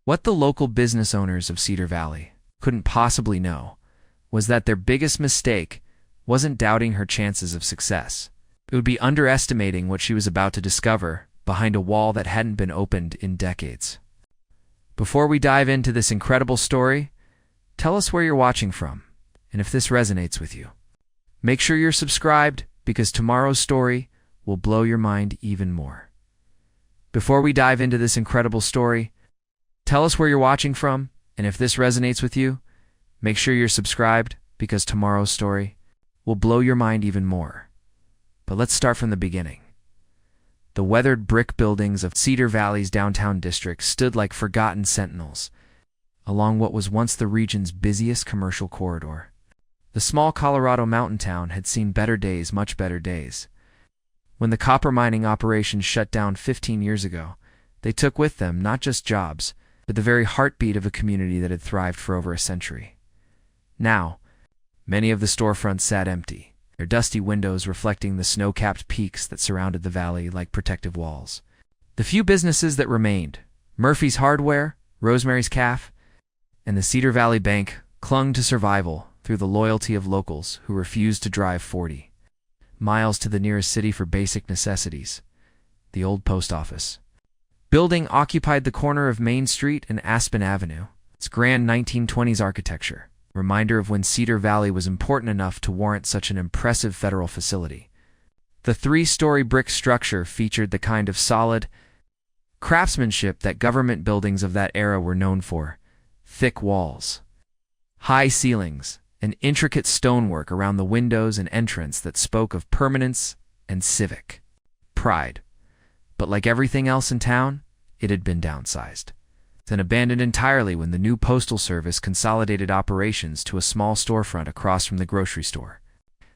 What the local business owners of Cedar Valley couldn't possibly know was that their biggest mistake wasn't doubting her chances of success. It would be underestimating what she was about to discover behind a wall that hadn't been opened in decades. Before we dive into this incredible story, tell us where you're watching from and if this resonates with you. Make sure you're subscribed because tomorrow's story will blow your mind even more. Before we dive into this incredible story, tell us where you're watching from, and if this resonates with you, make sure you're subscribed because tomorrow's story will blow your mind even more. But let's start from the beginning. The weathered brick buildings of Cedar Valley's downtown district stood like forgotten sentinels along what was once the region's busiest commercial corridor. The small Colorado mountain town had seen better days, much better days. When the copper mining operations shut down 15 years ago, they took with them not just jobs, but the very heartbeat of a community that had thrived for over a century. Now, many of the storefronts sat empty, their dusty windows reflecting the snow-capped peaks that surrounded the valley like protective walls. The few businesses that remained, Murphy's Hardware, Rosemary's Café, and the Cedar Valley Bank, clung to survival through the loyalty of locals who refused to drive 40 miles to the nearest city for basic necessities, the old post office. Building occupied the corner of Main Street and Aspen Avenue, its grand 1920s architecture, a reminder of when Cedar Valley was important enough to warrant such an impressive federal facility. The three-story brick structure featured the kind of solid craftsmanship that government buildings of that era were known for: thick walls, high ceilings, and intricate stonework around the windows and entrance that spoke of permanence and civic pride. But like everything else in town, it had been downsized and abandoned entirely when the new Postal Service consolidated operations to a small storefront across from the grocery store.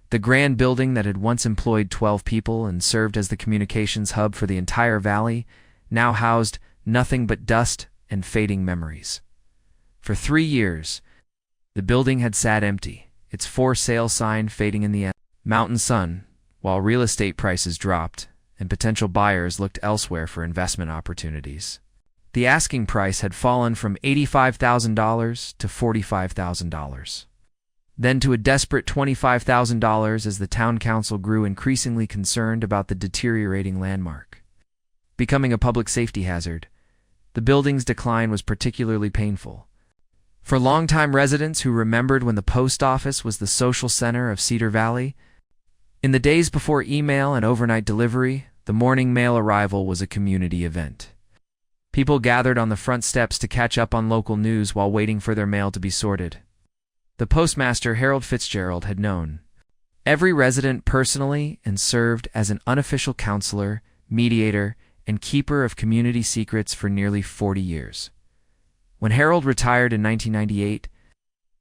The grand building that had once employed 12 people and served as the communications hub for the entire valley now housed nothing but dust and fading memories. For 3 years, the building had sat empty, its for sale sign fading in the mountain sun, while real estate prices dropped and potential buyers looked elsewhere for investment opportunities. The asking price had fallen from $85,000 to $45,000, then to a desperate $25,000 as the town council grew increasingly concerned about the deteriorating landmark. Becoming a public safety hazard, the building's decline was particularly painful. For longtime residents who remembered when the post office was the social center of Cedar Valley, in the days before email and overnight delivery, the morning mail arrival was a community event. People gathered on the front steps to catch up on local news while waiting for their mail to be sorted. The postmaster, Harold Fitzgerald, had known every resident personally and served as an unofficial counselor, mediator, and keeper of community secrets for nearly 40 years. When Harold retired in 1998,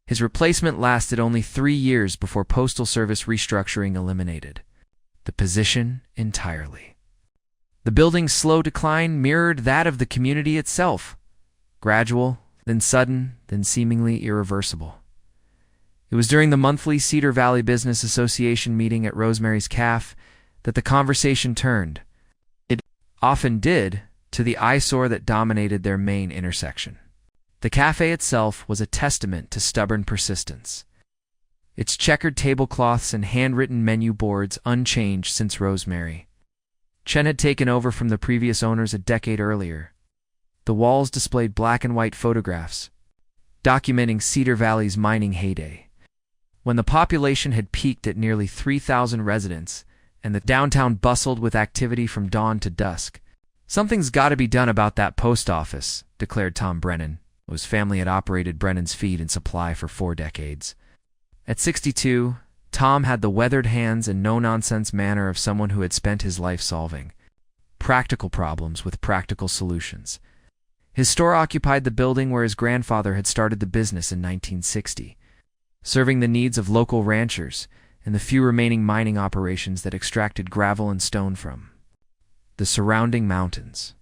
his replacement lasted only 3 years before Postal Service restructuring eliminated the position entirely. The building's slow decline mirrored that of the community itself, gradual, then sudden, then seemingly irreversible. It was during the monthly Cedar Valley Business Association meeting at Rosemary's Café that the conversation turned. It often did, to the eyesore that dominated their main intersection. The café itself was a testament to stubborn persistence, its checkered tablecloths and handwritten menu boards unchanged since Rosemary Chen had taken over from the previous owners a decade earlier. The walls displayed black and white photographs, documenting Cedar Valley's mining heyday, when the population had peaked at nearly 3,000 residents and the downtown bustled with activity from dawn to dusk. "Something's got to be done about that post office," declared Tom Brennan, whose family had operated Brennan's Feed and Supply for 4 decades. At 62, Tom had the weathered hands and no-nonsense manner of someone who had spent his life solving practical problems with practical solutions. His store occupied the building where his grandfather had started the business in 1960, serving the needs of local ranchers and the few remaining mining operations that extracted gravel and stone from the surrounding mountains.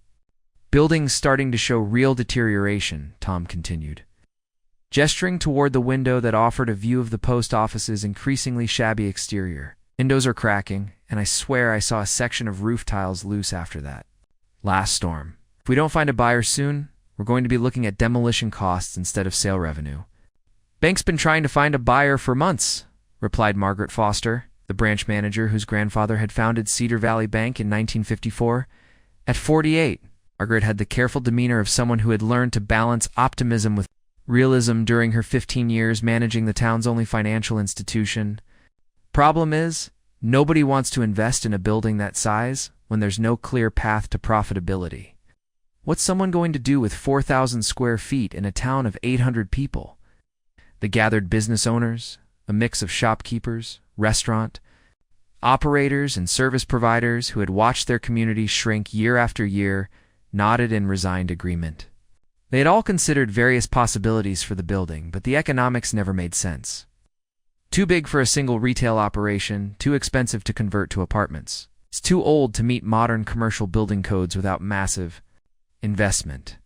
"Buildings starting to show real deterioration," Tom continued, gesturing toward the window that offered a view of the post office's increasingly shabby exterior. "Windows are cracking, and I swear I saw a section of roof tiles loose after that last storm. If we don't find a buyer soon, We're going to be looking at demolition costs instead of sale revenue. Bank's been trying to find a buyer for months, replied Margaret Foster, the branch manager whose grandfather had founded Cedar Valley Bank in 1954. At 48, Margaret had the careful demeanor of someone who had learned to balance optimism with realism during her 15 years managing the town's only financial institution. Problem is, nobody wants to invest in a building that size when there's no clear path to profitability. What's someone going to do with 4,000 square feet in a town of 800 people? The gathered business owners, a mix of shopkeepers, restaurant operators, and service providers who had watched their community shrink year after year, nodded in resigned agreement. They had all considered various possibilities for the building, but the economics never made sense. Too big for a single retail operation, too expensive to convert to apartments. It's too old to meet modern commercial building codes without massive investment.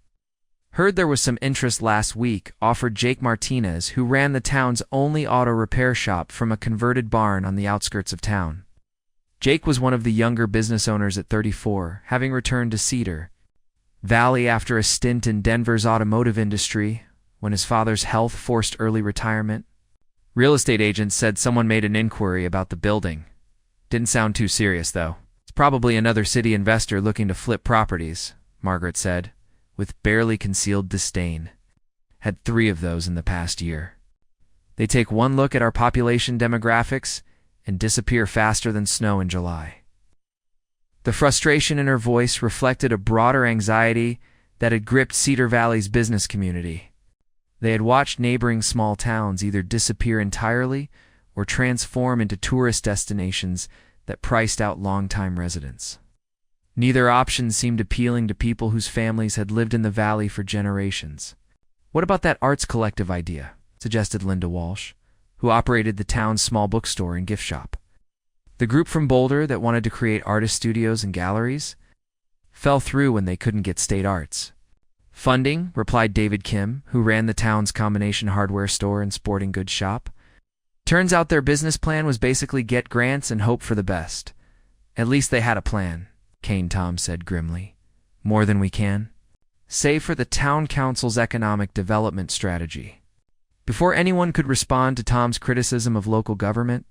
Heard there was some interest last week, offered Jake Martinez, who ran the town's only auto repair shop from a converted barn on the outskirts of town. Jake was one of the younger business owners at 34, having returned to Cedar Valley after a stint in Denver's automotive industry when his father's health forced early retirement. Real estate agents said someone made an inquiry about the building. Didn't sound too serious, though. It's probably another city investor looking to flip properties, Margaret said, with barely concealed disdain. Had 3 of those in the past year. They take one look at our population demographics and disappear faster than snow in July. The frustration in her voice reflected a broader anxiety that had gripped Cedar Valley's business community. They had watched neighboring small towns either disappear entirely or transform into tourist destinations that priced out longtime residents. Neither option seemed appealing to people whose families had lived in the valley for generations. "What about that arts collective idea?" suggested Linda Walsh, who operated the town's small bookstore and gift shop. The group from Boulder that wanted to create artist studios and galleries fell through when they couldn't get state arts funding, replied David Kim, who ran the town's combination hardware store and sporting goods shop. Turns out their business plan was basically get grants and hope for the best. At least they had a plan, Kane Tom said grimly. More than we can. Save for the town council's economic development strategy. Before anyone could respond to Tom's criticism of local government,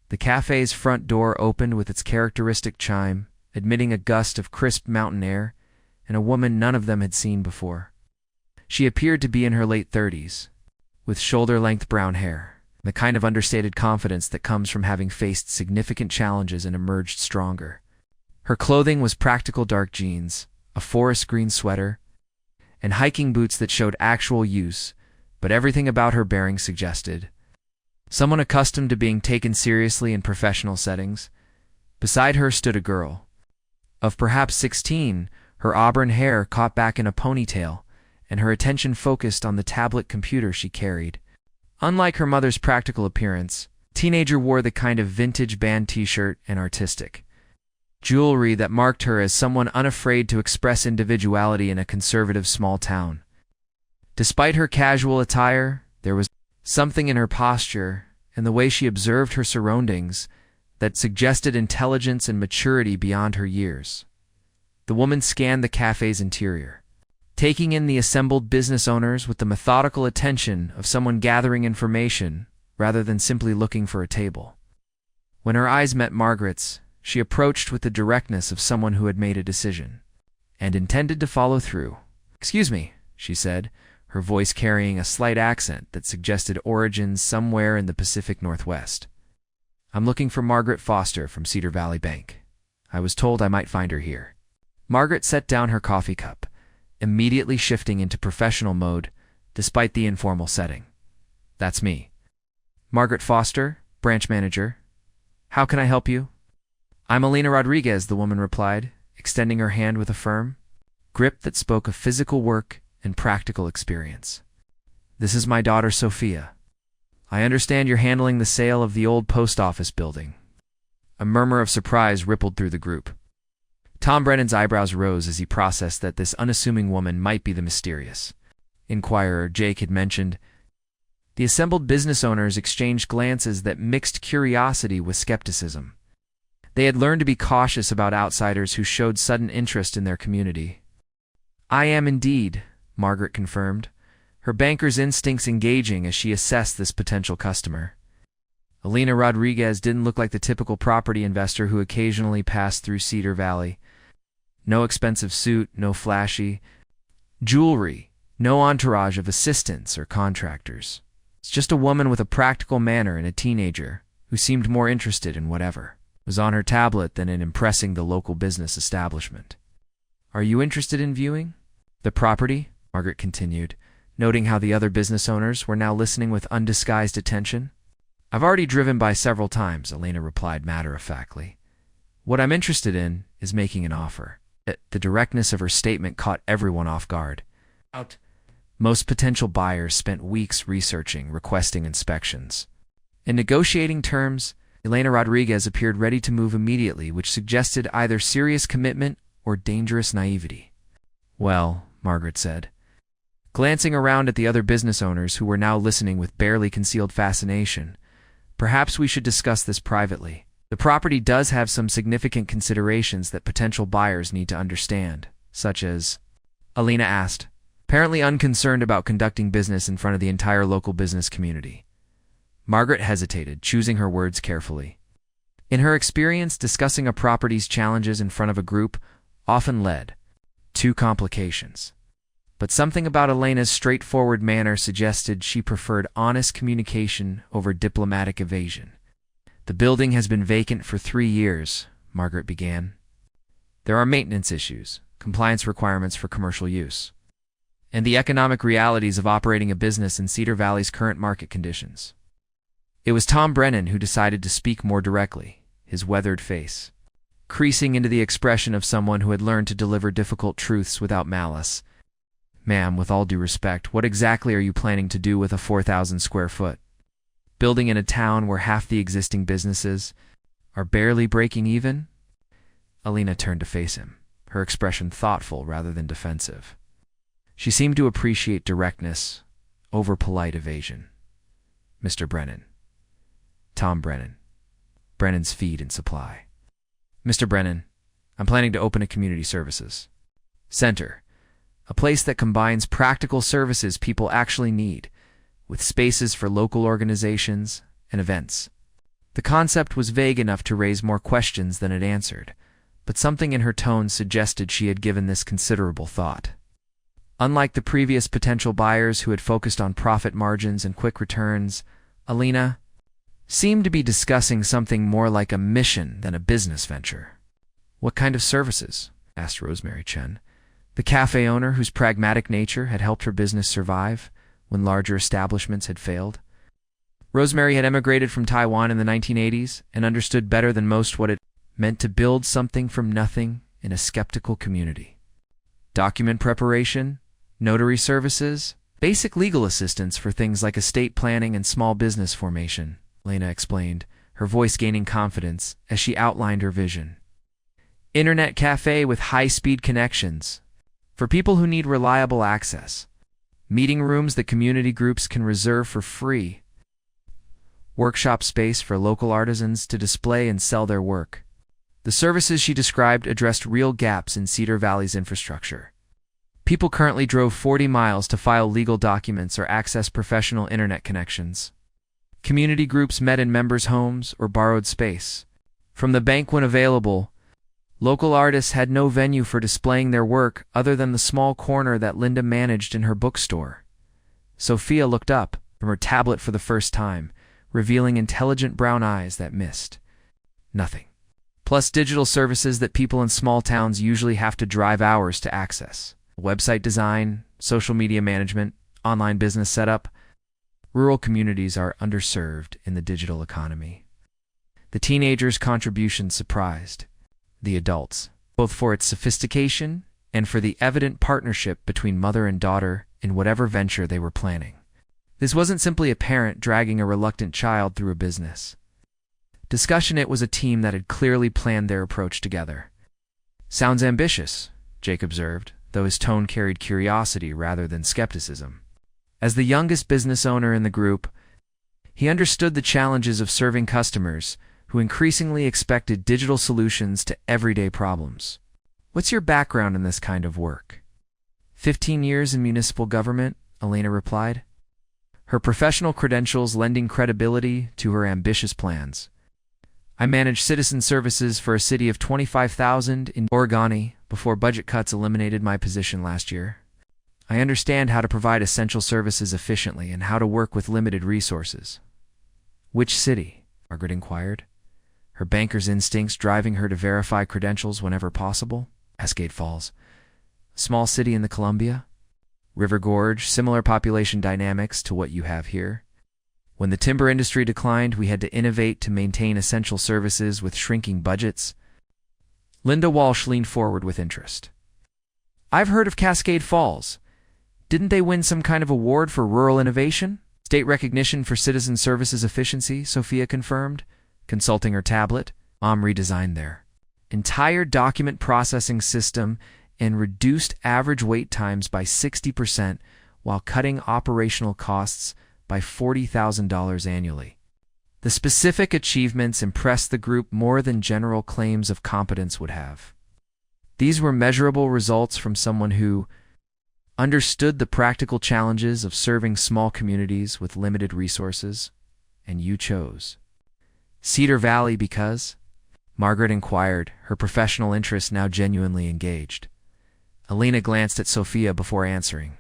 the cafe's front door opened with its characteristic chime, admitting a gust of crisp mountain air and a woman none of them had seen before. She appeared to be in her late 30s, with shoulder-length brown hair, the kind of understated confidence that comes from having faced significant challenges and emerged stronger. Her clothing was practical dark jeans, a forest green sweater, and hiking boots that showed actual use, but everything about her bearing suggested someone accustomed to being taken seriously in professional settings. Beside her stood a girl. Of perhaps 16, her auburn hair caught back in a ponytail, and her attention focused on the tablet computer she carried. Unlike her mother's practical appearance, the teenager wore the kind of vintage band t-shirt and artistic jewelry that marked her as someone unafraid to express individuality in a conservative small town. Despite her casual attire, there was something in her posture and the way she observed her surroundings that suggested intelligence and maturity beyond her years. The woman scanned the cafe's interior, taking in the assembled business owners with the methodical attention of someone gathering information rather than simply looking for a table. When her eyes met Margaret's, she approached with the directness of someone who had made a decision and intended to follow through. "Excuse me," she said, her voice carrying a slight accent that suggested origins somewhere in the Pacific Northwest. "I'm looking for Margaret Foster from Cedar Valley Bank. I was told I might find her here." Margaret set down her coffee cup, immediately shifting into professional mode despite the informal setting. "That's me. Margaret Foster, branch manager. How can I help you?" "I'm Elena Rodriguez," the woman replied, extending her hand with a firm grip that spoke of physical work and practical experience. "This is my daughter Sophia. I understand you're handling the sale of the old post office building." A murmur of surprise rippled through the group. Tom Brennan's eyebrows rose as he processed that this unassuming woman might be the mysterious inquirer Jake had mentioned. The assembled business owners exchanged glances that mixed curiosity with skepticism. They had learned to be cautious about outsiders who showed sudden interest in their community. "I am indeed," Margaret confirmed, her banker's instincts engaging as she assessed this potential customer. Elena Rodriguez didn't look like the typical property investor who occasionally passed through Cedar Valley. No expensive suit, no flashy jewelry, no entourage of assistants or contractors. It's just a woman with a practical manner and a teenager who seemed more interested in whatever was on her tablet than in impressing the local business establishment. "Are you interested in viewing the property?" Margaret continued, noting how the other business owners were now listening with undisguised attention. "I've already driven by several times," Elena replied matter-of-factly. "What I'm interested in is making an offer." The directness of her statement caught everyone off guard. Most potential buyers spent weeks researching, requesting inspections. In negotiating terms, Elena Rodriguez appeared ready to move immediately, which suggested either serious commitment or dangerous naivety. "Well," Margaret said, glancing around at the other business owners who were now listening with barely concealed fascination, "perhaps we should discuss this privately. The property does have some significant considerations that potential buyers need to understand, such as..." Elena asked, apparently unconcerned about conducting business in front of the entire local business community. Margaret hesitated, choosing her words carefully. In her experience, discussing a property's challenges in front of a group often led to complications. But something about Elena's straightforward manner suggested she preferred honest communication over diplomatic evasion. "The building has been vacant for 3 years," Margaret began. "There are maintenance issues, compliance requirements for commercial use, and the economic realities of operating a business in Cedar Valley's current market conditions." It was Tom Brennan who decided to speak more directly, his weathered face creasing into the expression of someone who had learned to deliver difficult truths without malice. "Ma'am, with all due respect, what exactly are you planning to do with a 4,000 square foot building in a town where half the existing businesses are barely breaking even?" Elena turned to face him, her expression thoughtful rather than defensive. She seemed to appreciate directness over polite evasion. "Mr. Brennan." Tom Brennan. Brennan's Feed and Supply. "Mr. Brennan, I'm planning to open a community services center, a place that combines practical services people actually need with spaces for local organizations and events." The concept was vague enough to raise more questions than it answered, but something in her tone suggested she had given this considerable thought. Unlike the previous potential buyers who had focused on profit margins and quick returns, Elena seemed to be discussing something more like a mission than a business venture. "What kind of services?" asked Rosemary Chen, the cafe owner whose pragmatic nature had helped her business survive when larger establishments had failed. Rosemary had emigrated from Taiwan in the 1980s and understood better than most what it meant to build something from nothing in a skeptical community. Document preparation, notary services, basic legal assistance for things like estate planning and small business formation, Elena explained, her voice gaining confidence as she outlined her vision. "Internet cafe with high-speed connections for people who need reliable access. Meeting rooms that community groups can reserve for free. Workshop space for local artisans to display and sell their work." The services she described addressed real gaps in Cedar Valley's infrastructure. People currently drove 40 miles to file legal documents or access professional internet connections. Community groups met in members' homes or borrowed space from the bank when available. Local artists had no venue for displaying their work other than the small corner that Linda managed in her bookstore. Sophia looked up from her tablet for the first time, revealing intelligent brown eyes that missed nothing. Plus digital services that people in small towns usually have to drive hours to access. Website design, social media management, online business setup. Rural communities are underserved in the digital economy. The teenagers' contribution surprised the adults, both for its sophistication and for the evident partnership between mother and daughter in whatever venture they were planning. This wasn't simply a parent dragging a reluctant child through a business discussion. It was a team that had clearly planned their approach together. "Sounds ambitious," Jake observed, though his tone carried curiosity rather than skepticism. As the youngest business owner in the group, he understood the challenges of serving customers who increasingly expected digital solutions to everyday problems. "What's your background in this kind of work?" 15 years in municipal government, Elena replied, her professional credentials lending credibility to her ambitious plans. I managed citizen services for a city of 25,000 in Oregoni before budget cuts eliminated my position last year. I understand how to provide essential services efficiently and how to work with limited resources. Which city? Margaret inquired, her banker's instincts driving her to verify credentials whenever possible. Cascade Falls, a small city in the Columbia. River Gorge, similar population dynamics to what you have here. When the timber industry declined, we had to innovate to maintain essential services with shrinking budgets. Linda Walsh leaned forward with interest. I've heard of Cascade Falls. Didn't they win some kind of award for rural innovation? State recognition for citizen services efficiency, Sophia confirmed, consulting her tablet. Mom redesigned their entire document processing system and reduced average wait times by 60% while cutting operational costs by $40,000 annually. The specific achievements impressed the group more than general claims of competence would have. These were measurable results from someone who understood the practical challenges of serving small communities with limited resources, and you chose Cedar Valley because? Margaret inquired, her professional interest now genuinely engaged. Elena glanced at Sophia before answering,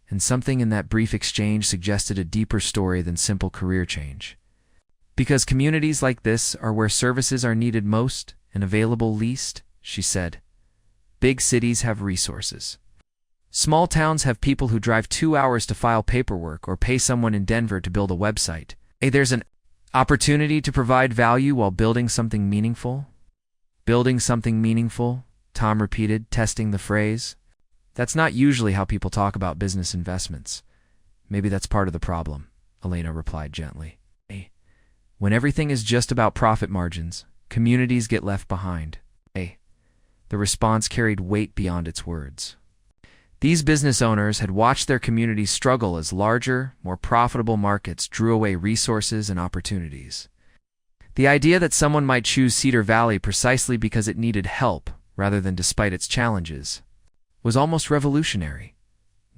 and something in that brief exchange suggested a deeper story than simple career change. Because communities like this are where services are needed most and available least, she said. Big cities have resources. Small towns have people who drive 2 hours to file paperwork or pay someone in Denver to build a website. There's an opportunity to provide value while building something meaningful. Building something meaningful, Tom repeated, testing the phrase. That's not usually how people talk about business investments. Maybe that's part of the problem, Elena replied gently. When everything is just about profit margins, communities get left behind. The response carried weight beyond its words. These business owners had watched their communities struggle as larger, more profitable markets drew away resources and opportunities. The idea that someone might choose Cedar Valley precisely because it needed help, rather than despite its challenges, was almost revolutionary.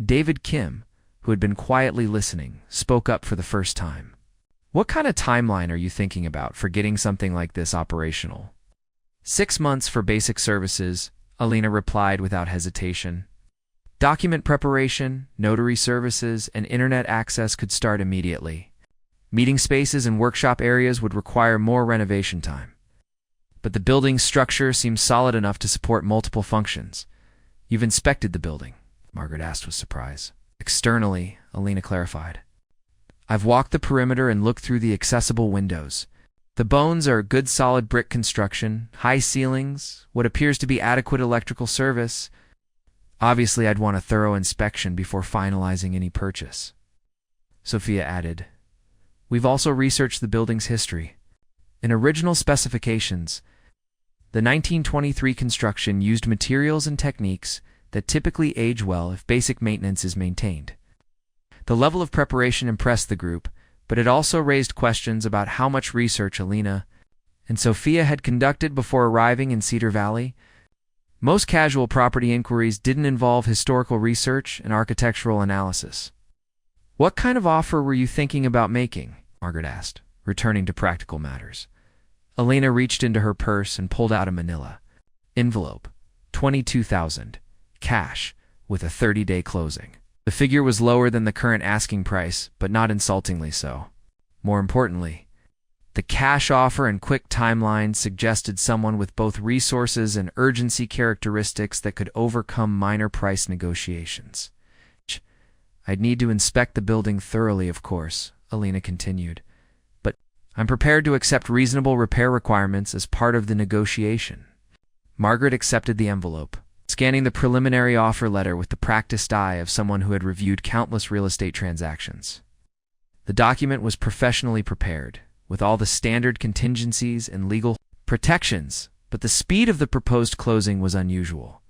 David Kim, who had been quietly listening, spoke up for the first time. What kind of timeline are you thinking about for getting something like this operational? 6 months for basic services, Elena replied without hesitation. Document preparation, notary services, and internet access could start immediately. Meeting spaces and workshop areas would require more renovation time. But the building's structure seems solid enough to support multiple functions. You've inspected the building? Margaret asked with surprise. Externally, Elena clarified. I've walked the perimeter and looked through the accessible windows. The bones are good solid brick construction, high ceilings, what appears to be adequate electrical service. Obviously, I'd want a thorough inspection before finalizing any purchase. Sophia added, We've also researched the building's history. In original specifications, the 1923 construction used materials and techniques that typically age well if basic maintenance is maintained. The level of preparation impressed the group, but it also raised questions about how much research Elena and Sophia had conducted before arriving in Cedar Valley. Most casual property inquiries didn't involve historical research and architectural analysis. What kind of offer were you thinking about making? Margaret asked, returning to practical matters. Elena reached into her purse and pulled out a manila envelope, $22,000, cash, with a 30-day closing. The figure was lower than the current asking price, but not insultingly so. More importantly, the cash offer and quick timeline suggested someone with both resources and urgency characteristics that could overcome minor price negotiations. I'd need to inspect the building thoroughly, of course, Elena continued, but I'm prepared to accept reasonable repair requirements as part of the negotiation. Margaret accepted the envelope, scanning the preliminary offer letter with the practiced eye of someone who had reviewed countless real estate transactions. The document was professionally prepared, with all the standard contingencies and legal protections, but the speed of the proposed closing was unusual.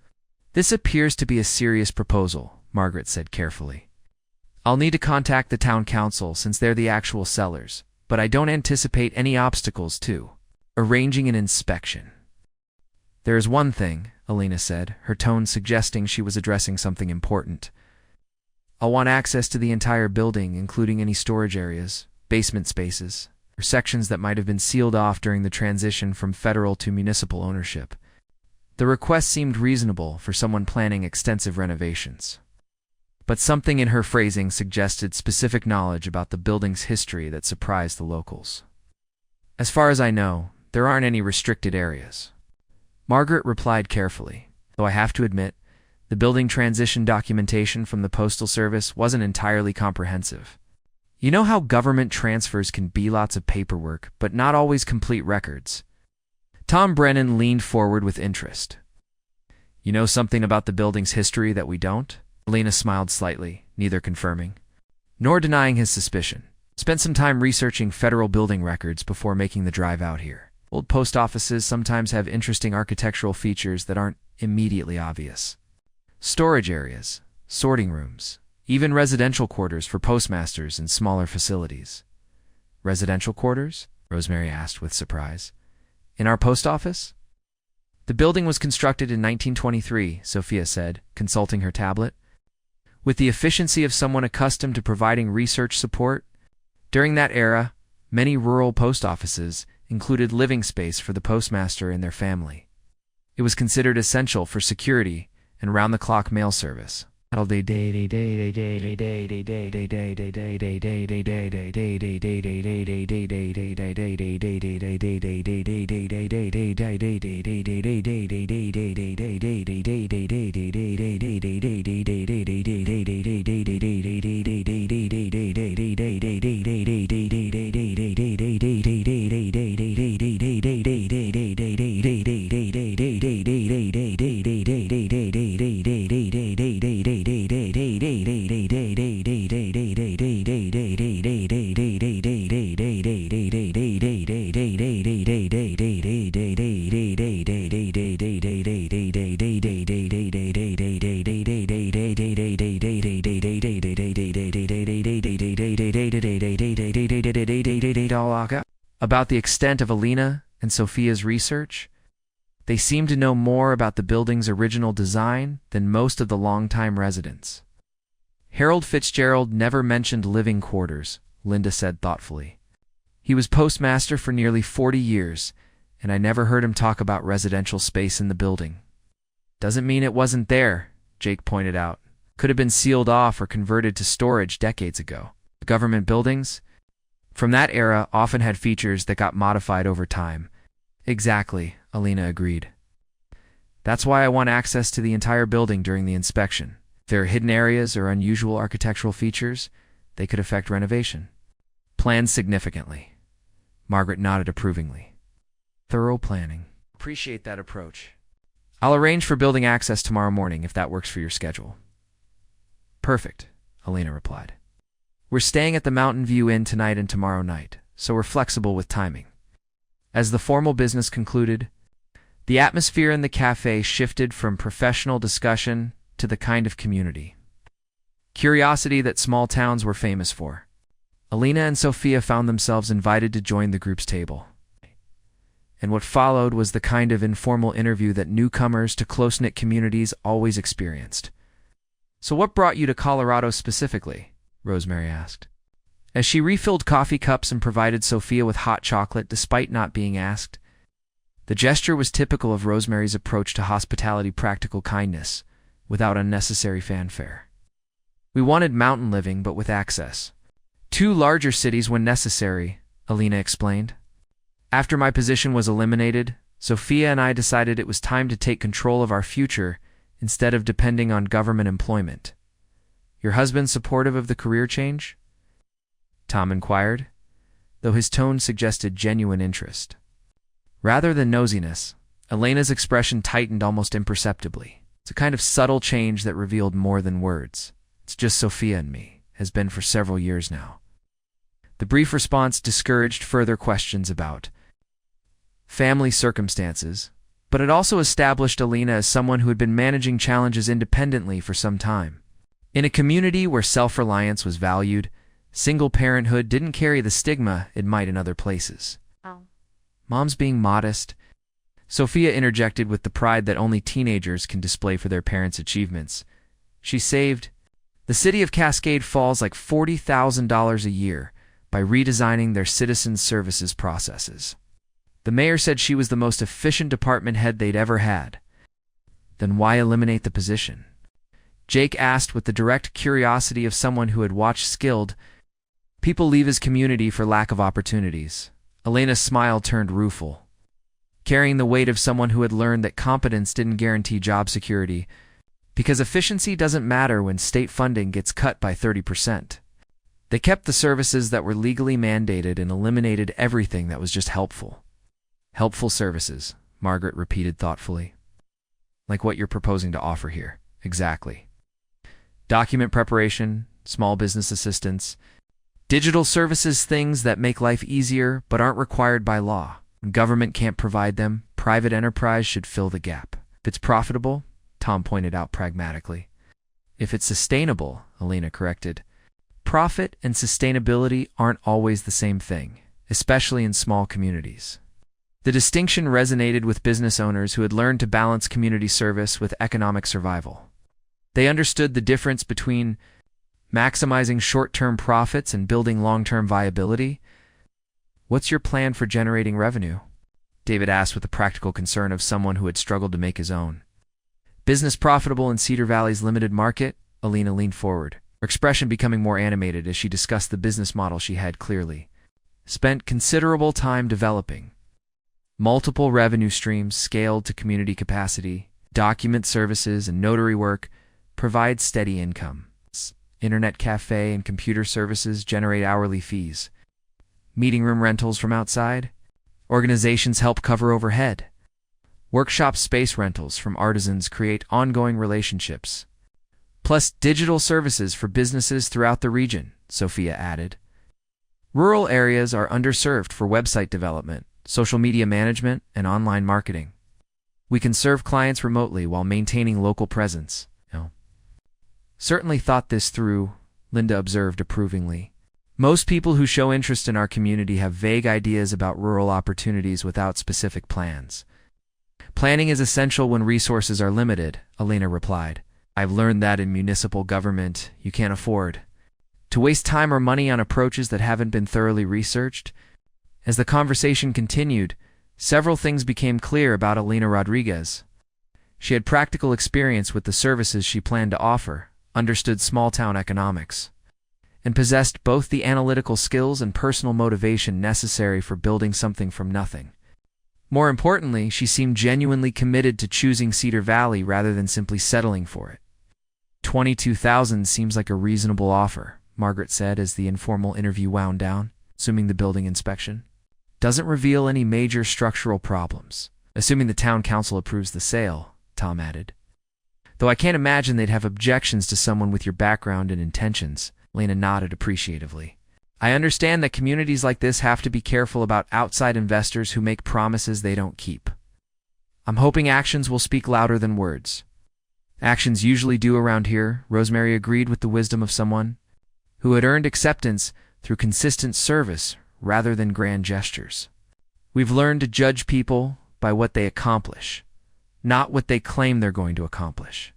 This appears to be a serious proposal, Margaret said carefully. I'll need to contact the town council since they're the actual sellers, but I don't anticipate any obstacles to arranging an inspection. There is one thing, Alina said, her tone suggesting she was addressing something important. I'll want access to the entire building, including any storage areas, basement spaces, or sections that might have been sealed off during the transition from federal to municipal ownership. The request seemed reasonable for someone planning extensive renovations. But something in her phrasing suggested specific knowledge about the building's history that surprised the locals. As far as I know, there aren't any restricted areas. Margaret replied carefully, though I have to admit, the building transition documentation from the Postal Service wasn't entirely comprehensive. You know how government transfers can be lots of paperwork, but not always complete records? Tom Brennan leaned forward with interest. You know something about the building's history that we don't? Alina smiled slightly, neither confirming nor denying his suspicion. Spent some time researching federal building records before making the drive out here. Old post offices sometimes have interesting architectural features that aren't immediately obvious. Storage areas, sorting rooms, even residential quarters for postmasters and smaller facilities. Residential quarters? Rosemary asked with surprise. In our post office? The building was constructed in 1923, Sophia said, consulting her tablet. With the efficiency of someone accustomed to providing research support, during that era, many rural post offices included living space for the postmaster and their family. It was considered essential for security and round-the-clock mail service. About the extent of Alina and Sophia's research, they seemed to know more about the building's original design than most of the longtime residents. Harold Fitzgerald never mentioned living quarters, Linda said thoughtfully. He was postmaster for nearly 40 years, and I never heard him talk about residential space in the building. Doesn't mean it wasn't there, Jake pointed out. Could have been sealed off or converted to storage decades ago. Government buildings from that era often had features that got modified over time. Exactly, Alina agreed. That's why I want access to the entire building during the inspection. If there are hidden areas or unusual architectural features, they could affect renovation. Planned significantly. Margaret nodded approvingly. Thorough planning. Appreciate that approach. I'll arrange for building access tomorrow morning if that works for your schedule. Perfect, Alina replied. We're staying at the Mountain View Inn tonight and tomorrow night, so we're flexible with timing. As the formal business concluded, the atmosphere in the cafe shifted from professional discussion to the kind of community curiosity that small towns were famous for. Alina and Sophia found themselves invited to join the group's table. And what followed was the kind of informal interview that newcomers to close-knit communities always experienced. So what brought you to Colorado specifically? Rosemary asked. As she refilled coffee cups and provided Sophia with hot chocolate despite not being asked, the gesture was typical of Rosemary's approach to hospitality, practical kindness, without unnecessary fanfare. We wanted mountain living, but with access. 2 larger cities when necessary, Alina explained. After my position was eliminated, Sophia and I decided it was time to take control of our future instead of depending on government employment. Your husband supportive of the career change? Tom inquired, though his tone suggested genuine interest. Rather than nosiness, Elena's expression tightened almost imperceptibly. It's a kind of subtle change that revealed more than words. It's just Sophia and me, has been for several years now. The brief response discouraged further questions about family circumstances, but it also established Alina as someone who had been managing challenges independently for some time. In a community where self-reliance was valued, single parenthood didn't carry the stigma it might in other places. Oh. Mom's being modest, Sophia interjected with the pride that only teenagers can display for their parents' achievements. She saved the city of Cascade Falls like $40,000 a year by redesigning their citizen services processes. The mayor said she was the most efficient department head they'd ever had. Then why eliminate the position? Jake asked with the direct curiosity of someone who had watched skilled people leave his community for lack of opportunities. Elena's smile turned rueful. Carrying the weight of someone who had learned that competence didn't guarantee job security, because efficiency doesn't matter when state funding gets cut by 30%. They kept the services that were legally mandated and eliminated everything that was just helpful. Helpful services, Margaret repeated thoughtfully. Like what you're proposing to offer here. Exactly. Document preparation, small business assistance, digital services, things that make life easier but aren't required by law. When government can't provide them, private enterprise should fill the gap. If it's profitable, Tom pointed out pragmatically. If it's sustainable, Elena corrected. Profit and sustainability aren't always the same thing, especially in small communities. The distinction resonated with business owners who had learned to balance community service with economic survival. They understood the difference between maximizing short-term profits and building long-term viability. What's your plan for generating revenue? David asked with the practical concern of someone who had struggled to make his own. Business profitable in Cedar Valley's limited market? Elena leaned forward, her expression becoming more animated as she discussed the business model she had clearly. Spent considerable time developing. Multiple revenue streams scaled to community capacity, document services and notary work provide steady income. Internet cafe and computer services generate hourly fees. Meeting room rentals from outside. Organizations help cover overhead. Workshop space rentals from artisans create ongoing relationships. Plus digital services for businesses throughout the region, Sophia added. Rural areas are underserved for website development, social media management, and online marketing. We can serve clients remotely while maintaining local presence. Certainly thought this through, Linda observed approvingly. Most people who show interest in our community have vague ideas about rural opportunities without specific plans. Planning is essential when resources are limited, Elena replied. I've learned that in municipal government, you can't afford to waste time or money on approaches that haven't been thoroughly researched. As the conversation continued, several things became clear about Elena Rodriguez. She had practical experience with the services she planned to offer, understood small-town economics, and possessed both the analytical skills and personal motivation necessary for building something from nothing. More importantly, she seemed genuinely committed to choosing Cedar Valley rather than simply settling for it. $22,000 seems like a reasonable offer, Margaret said as the informal interview wound down, assuming the building inspection doesn't reveal any major structural problems. Assuming the town council approves the sale, Tom added. Though I can't imagine they'd have objections to someone with your background and intentions, Lena nodded appreciatively. I understand that communities like this have to be careful about outside investors who make promises they don't keep. I'm hoping actions will speak louder than words. Actions usually do around here, Rosemary agreed with the wisdom of someone who had earned acceptance through consistent service rather than grand gestures. We've learned to judge people by what they accomplish, not what they claim they're going to accomplish.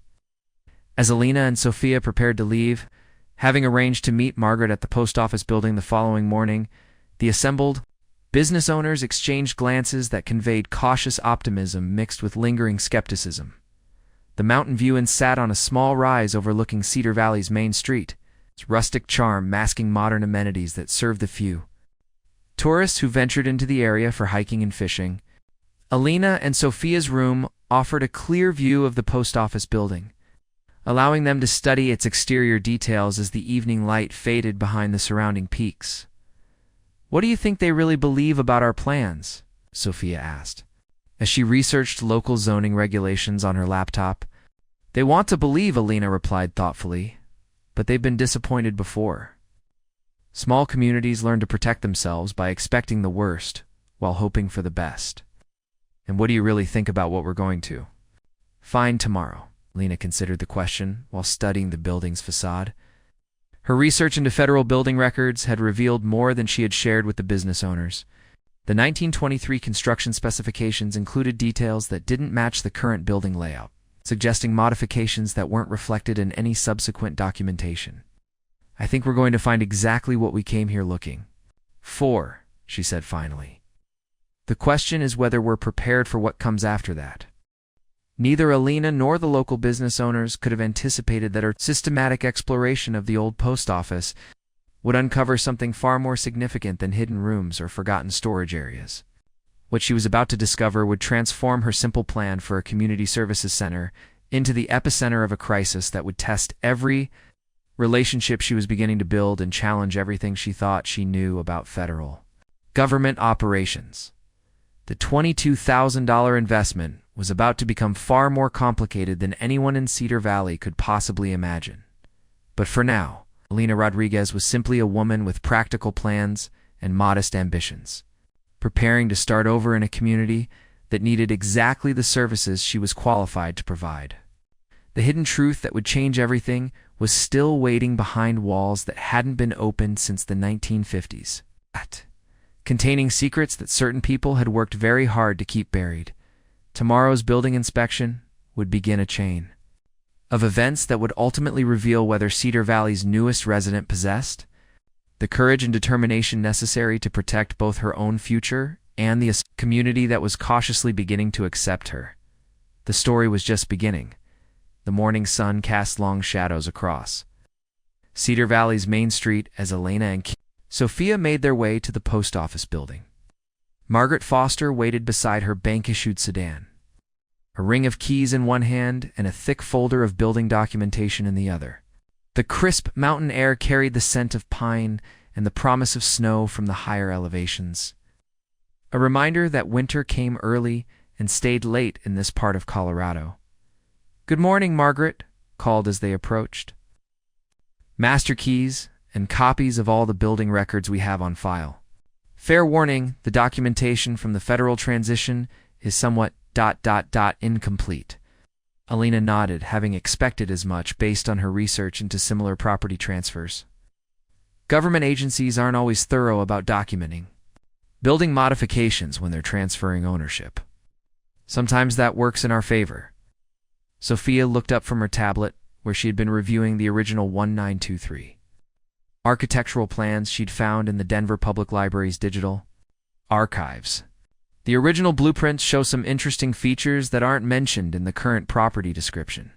As Elena and Sophia prepared to leave, having arranged to meet Margaret at the post office building the following morning, the assembled business owners exchanged glances that conveyed cautious optimism mixed with lingering skepticism. The Mountain View Inn sat on a small rise overlooking Cedar Valley's main street, its rustic charm masking modern amenities that served the few tourists who ventured into the area for hiking and fishing. Elena and Sophia's room offered a clear view of the post office building, allowing them to study its exterior details as the evening light faded behind the surrounding peaks. What do you think they really believe about our plans? Sophia asked, as she researched local zoning regulations on her laptop. They want to believe, Elena replied thoughtfully, but they've been disappointed before. Small communities learn to protect themselves by expecting the worst while hoping for the best. And what do you really think about what we're going to find tomorrow? Lena considered the question while studying the building's facade. Her research into federal building records had revealed more than she had shared with the business owners. The 1923 construction specifications included details that didn't match the current building layout, suggesting modifications that weren't reflected in any subsequent documentation. "I think we're going to find exactly what we came here looking for," she said finally. "The question is whether we're prepared for what comes after that." Neither Alina nor the local business owners could have anticipated that her systematic exploration of the old post office would uncover something far more significant than hidden rooms or forgotten storage areas. What she was about to discover would transform her simple plan for a community services center into the epicenter of a crisis that would test every relationship she was beginning to build and challenge everything she thought she knew about federal government operations. The $22,000 investment was about to become far more complicated than anyone in Cedar Valley could possibly imagine. But for now, Alina Rodriguez was simply a woman with practical plans and modest ambitions, preparing to start over in a community that needed exactly the services she was qualified to provide. The hidden truth that would change everything was still waiting behind walls that hadn't been opened since the 1950s, containing secrets that certain people had worked very hard to keep buried. Tomorrow's building inspection would begin a chain of events that would ultimately reveal whether Cedar Valley's newest resident possessed the courage and determination necessary to protect both her own future and the community that was cautiously beginning to accept her. The story was just beginning. The morning sun cast long shadows across Cedar Valley's main street as Elena and Sophia made their way to the post office building. Margaret Foster waited beside her bank-issued sedan, a ring of keys in one hand and a thick folder of building documentation in the other. The crisp mountain air carried the scent of pine and the promise of snow from the higher elevations, a reminder that winter came early and stayed late in this part of Colorado. "Good morning, Margaret," called as they approached. "Master keys and copies of all the building records we have on file. Fair warning, the documentation from the federal transition is somewhat ... incomplete." Alina nodded, having expected as much based on her research into similar property transfers. Government agencies aren't always thorough about documenting building modifications when they're transferring ownership. Sometimes that works in our favor. Sophia looked up from her tablet, where she had been reviewing the original 1923 architectural plans she'd found in the Denver Public Library's digital archives. The original blueprints show some interesting features that aren't mentioned in the current property description.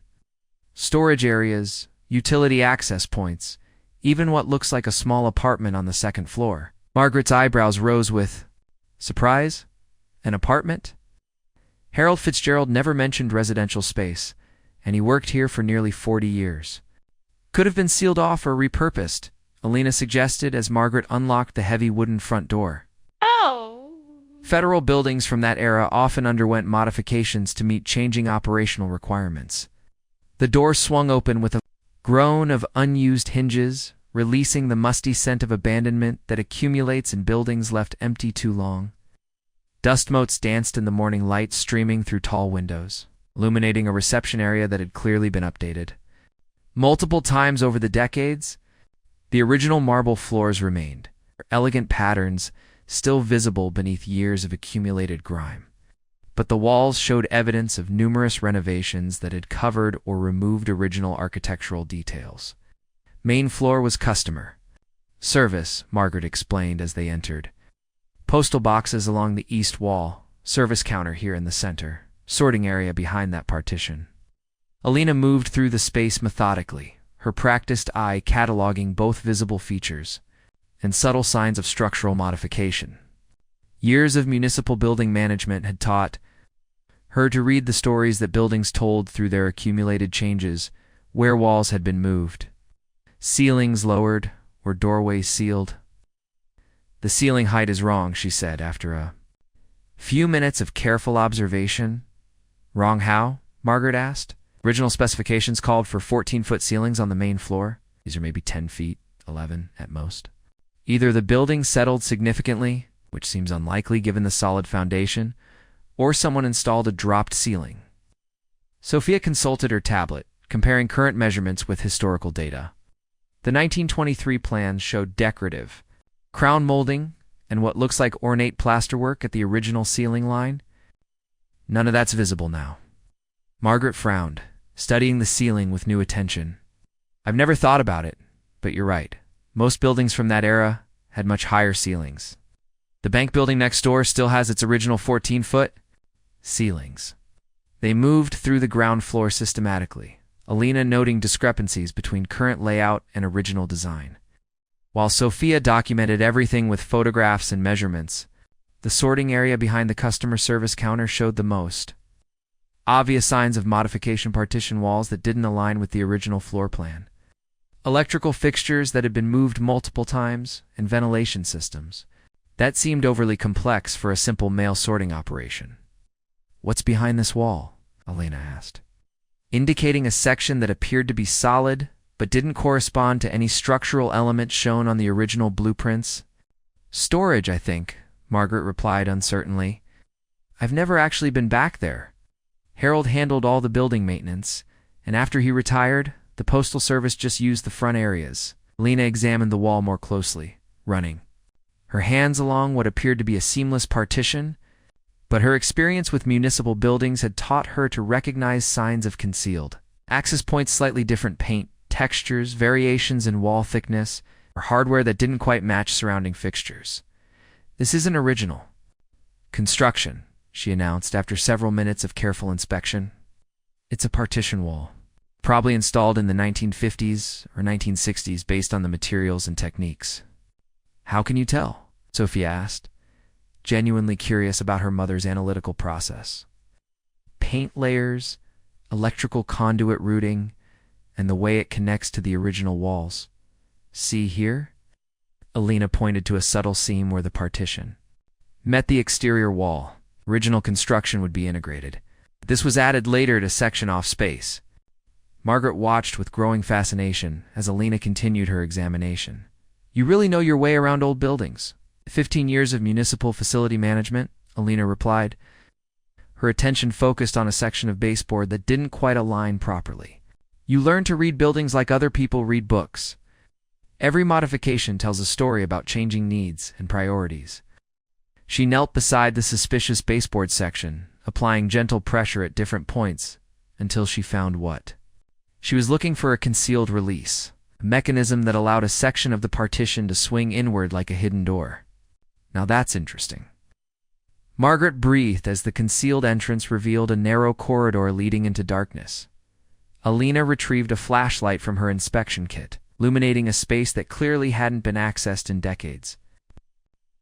Storage areas, utility access points, even what looks like a small apartment on the second floor. Margaret's eyebrows rose with surprise. An apartment? Harold Fitzgerald never mentioned residential space, and he worked here for nearly 40 years. Could have been sealed off or repurposed, Alina suggested as Margaret unlocked the heavy wooden front door. Oh. Federal buildings from that era often underwent modifications to meet changing operational requirements. The door swung open with a groan of unused hinges, releasing the musty scent of abandonment that accumulates in buildings left empty too long. Dust motes danced in the morning light streaming through tall windows, illuminating a reception area that had clearly been updated multiple times over the decades. The original marble floors remained, their elegant patterns still visible beneath years of accumulated grime. But the walls showed evidence of numerous renovations that had covered or removed original architectural details. Main floor was customer service, Margaret explained as they entered. Postal boxes along the east wall, service counter here in the center, sorting area behind that partition. Alina moved through the space methodically, her practiced eye cataloging both visible features and subtle signs of structural modification. Years of municipal building management had taught her to read the stories that buildings told through their accumulated changes, where walls had been moved, ceilings lowered, or doorways sealed. "The ceiling height is wrong," she said after a few minutes of careful observation. "Wrong how?" Margaret asked. "Original specifications called for 14-foot ceilings on the main floor. These are maybe 10 feet, 11 at most. Either the building settled significantly, which seems unlikely given the solid foundation, or someone installed a dropped ceiling." Sophia consulted her tablet, comparing current measurements with historical data. The 1923 plans showed decorative crown molding And what looks like ornate plasterwork at the original ceiling line? None of that's visible now. Margaret frowned, studying the ceiling with new attention. I've never thought about it, but you're right. Most buildings from that era had much higher ceilings. The bank building next door still has its original 14-foot ceilings. They moved through the ground floor systematically, Alina noting discrepancies between current layout and original design. While Sophia documented everything with photographs and measurements, the sorting area behind the customer service counter showed the most obvious signs of modification: partition walls that didn't align with the original floor plan, electrical fixtures that had been moved multiple times, and ventilation systems that seemed overly complex for a simple mail sorting operation. What's behind this wall? Alina asked, indicating a section that appeared to be solid but didn't correspond to any structural element shown on the original blueprints. Storage, I think, Margaret replied uncertainly. I've never actually been back there. Harold handled all the building maintenance, and after he retired, the Postal Service just used the front areas. Alina examined the wall more closely, running her hands along what appeared to be a seamless partition, but her experience with municipal buildings had taught her to recognize signs of concealed access points, slightly different paint textures, variations in wall thickness, or hardware that didn't quite match surrounding fixtures. This isn't original construction, she announced after several minutes of careful inspection. It's a partition wall, probably installed in the 1950s or 1960s based on the materials and techniques. How can you tell? Sophia asked, genuinely curious about her mother's analytical process. Paint layers, electrical conduit routing, and the way it connects to the original walls. See here? Alina pointed to a subtle seam where the partition met the exterior wall. Original construction would be integrated. This was added later to section off space. Margaret watched with growing fascination as Alina continued her examination. You really know your way around old buildings. 15 years of municipal facility management, Alina replied. Her attention focused on a section of baseboard that didn't quite align properly. You learn to read buildings like other people read books. Every modification tells a story about changing needs and priorities. She knelt beside the suspicious baseboard section, applying gentle pressure at different points until she found what she was looking for: a concealed release, a mechanism that allowed a section of the partition to swing inward like a hidden door. Now that's interesting. Margaret breathed as the concealed entrance revealed a narrow corridor leading into darkness. Alina retrieved a flashlight from her inspection kit, illuminating a space that clearly hadn't been accessed in decades.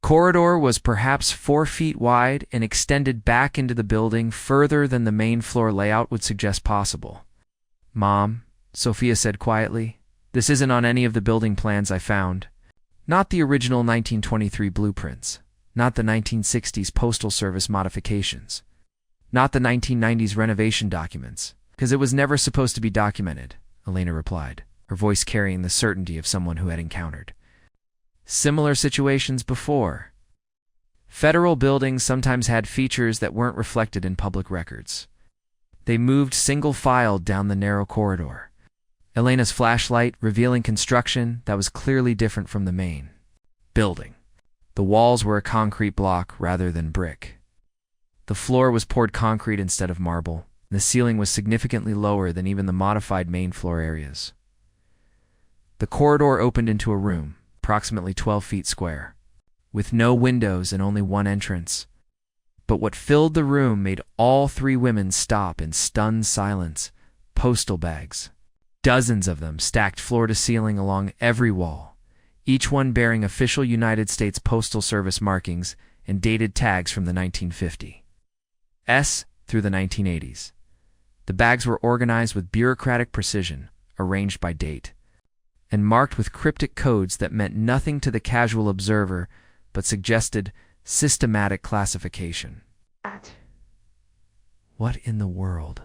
Corridor was perhaps 4 feet wide and extended back into the building further than the main floor layout would suggest possible. Mom, Sophia said quietly, this isn't on any of the building plans I found. Not the original 1923 blueprints, not the 1960s Postal Service modifications, not the 1990s renovation documents, because it was never supposed to be documented, Alina replied, her voice carrying the certainty of someone who had encountered similar situations before. Federal buildings sometimes had features that weren't reflected in public records. They moved single-filed down the narrow corridor, Elena's flashlight revealing construction that was clearly different from the main building. The walls were a concrete block rather than brick. The floor was poured concrete instead of marble, and the ceiling was significantly lower than even the modified main floor areas. The corridor opened into a room, approximately 12 feet square, with no windows and only one entrance. But what filled the room made all 3 women stop in stunned silence: postal bags. Dozens of them stacked floor to ceiling along every wall, each one bearing official United States Postal Service markings and dated tags from the 1950s through the 1980s. The bags were organized with bureaucratic precision, arranged by date, and marked with cryptic codes that meant nothing to the casual observer but suggested systematic classification. What in the world?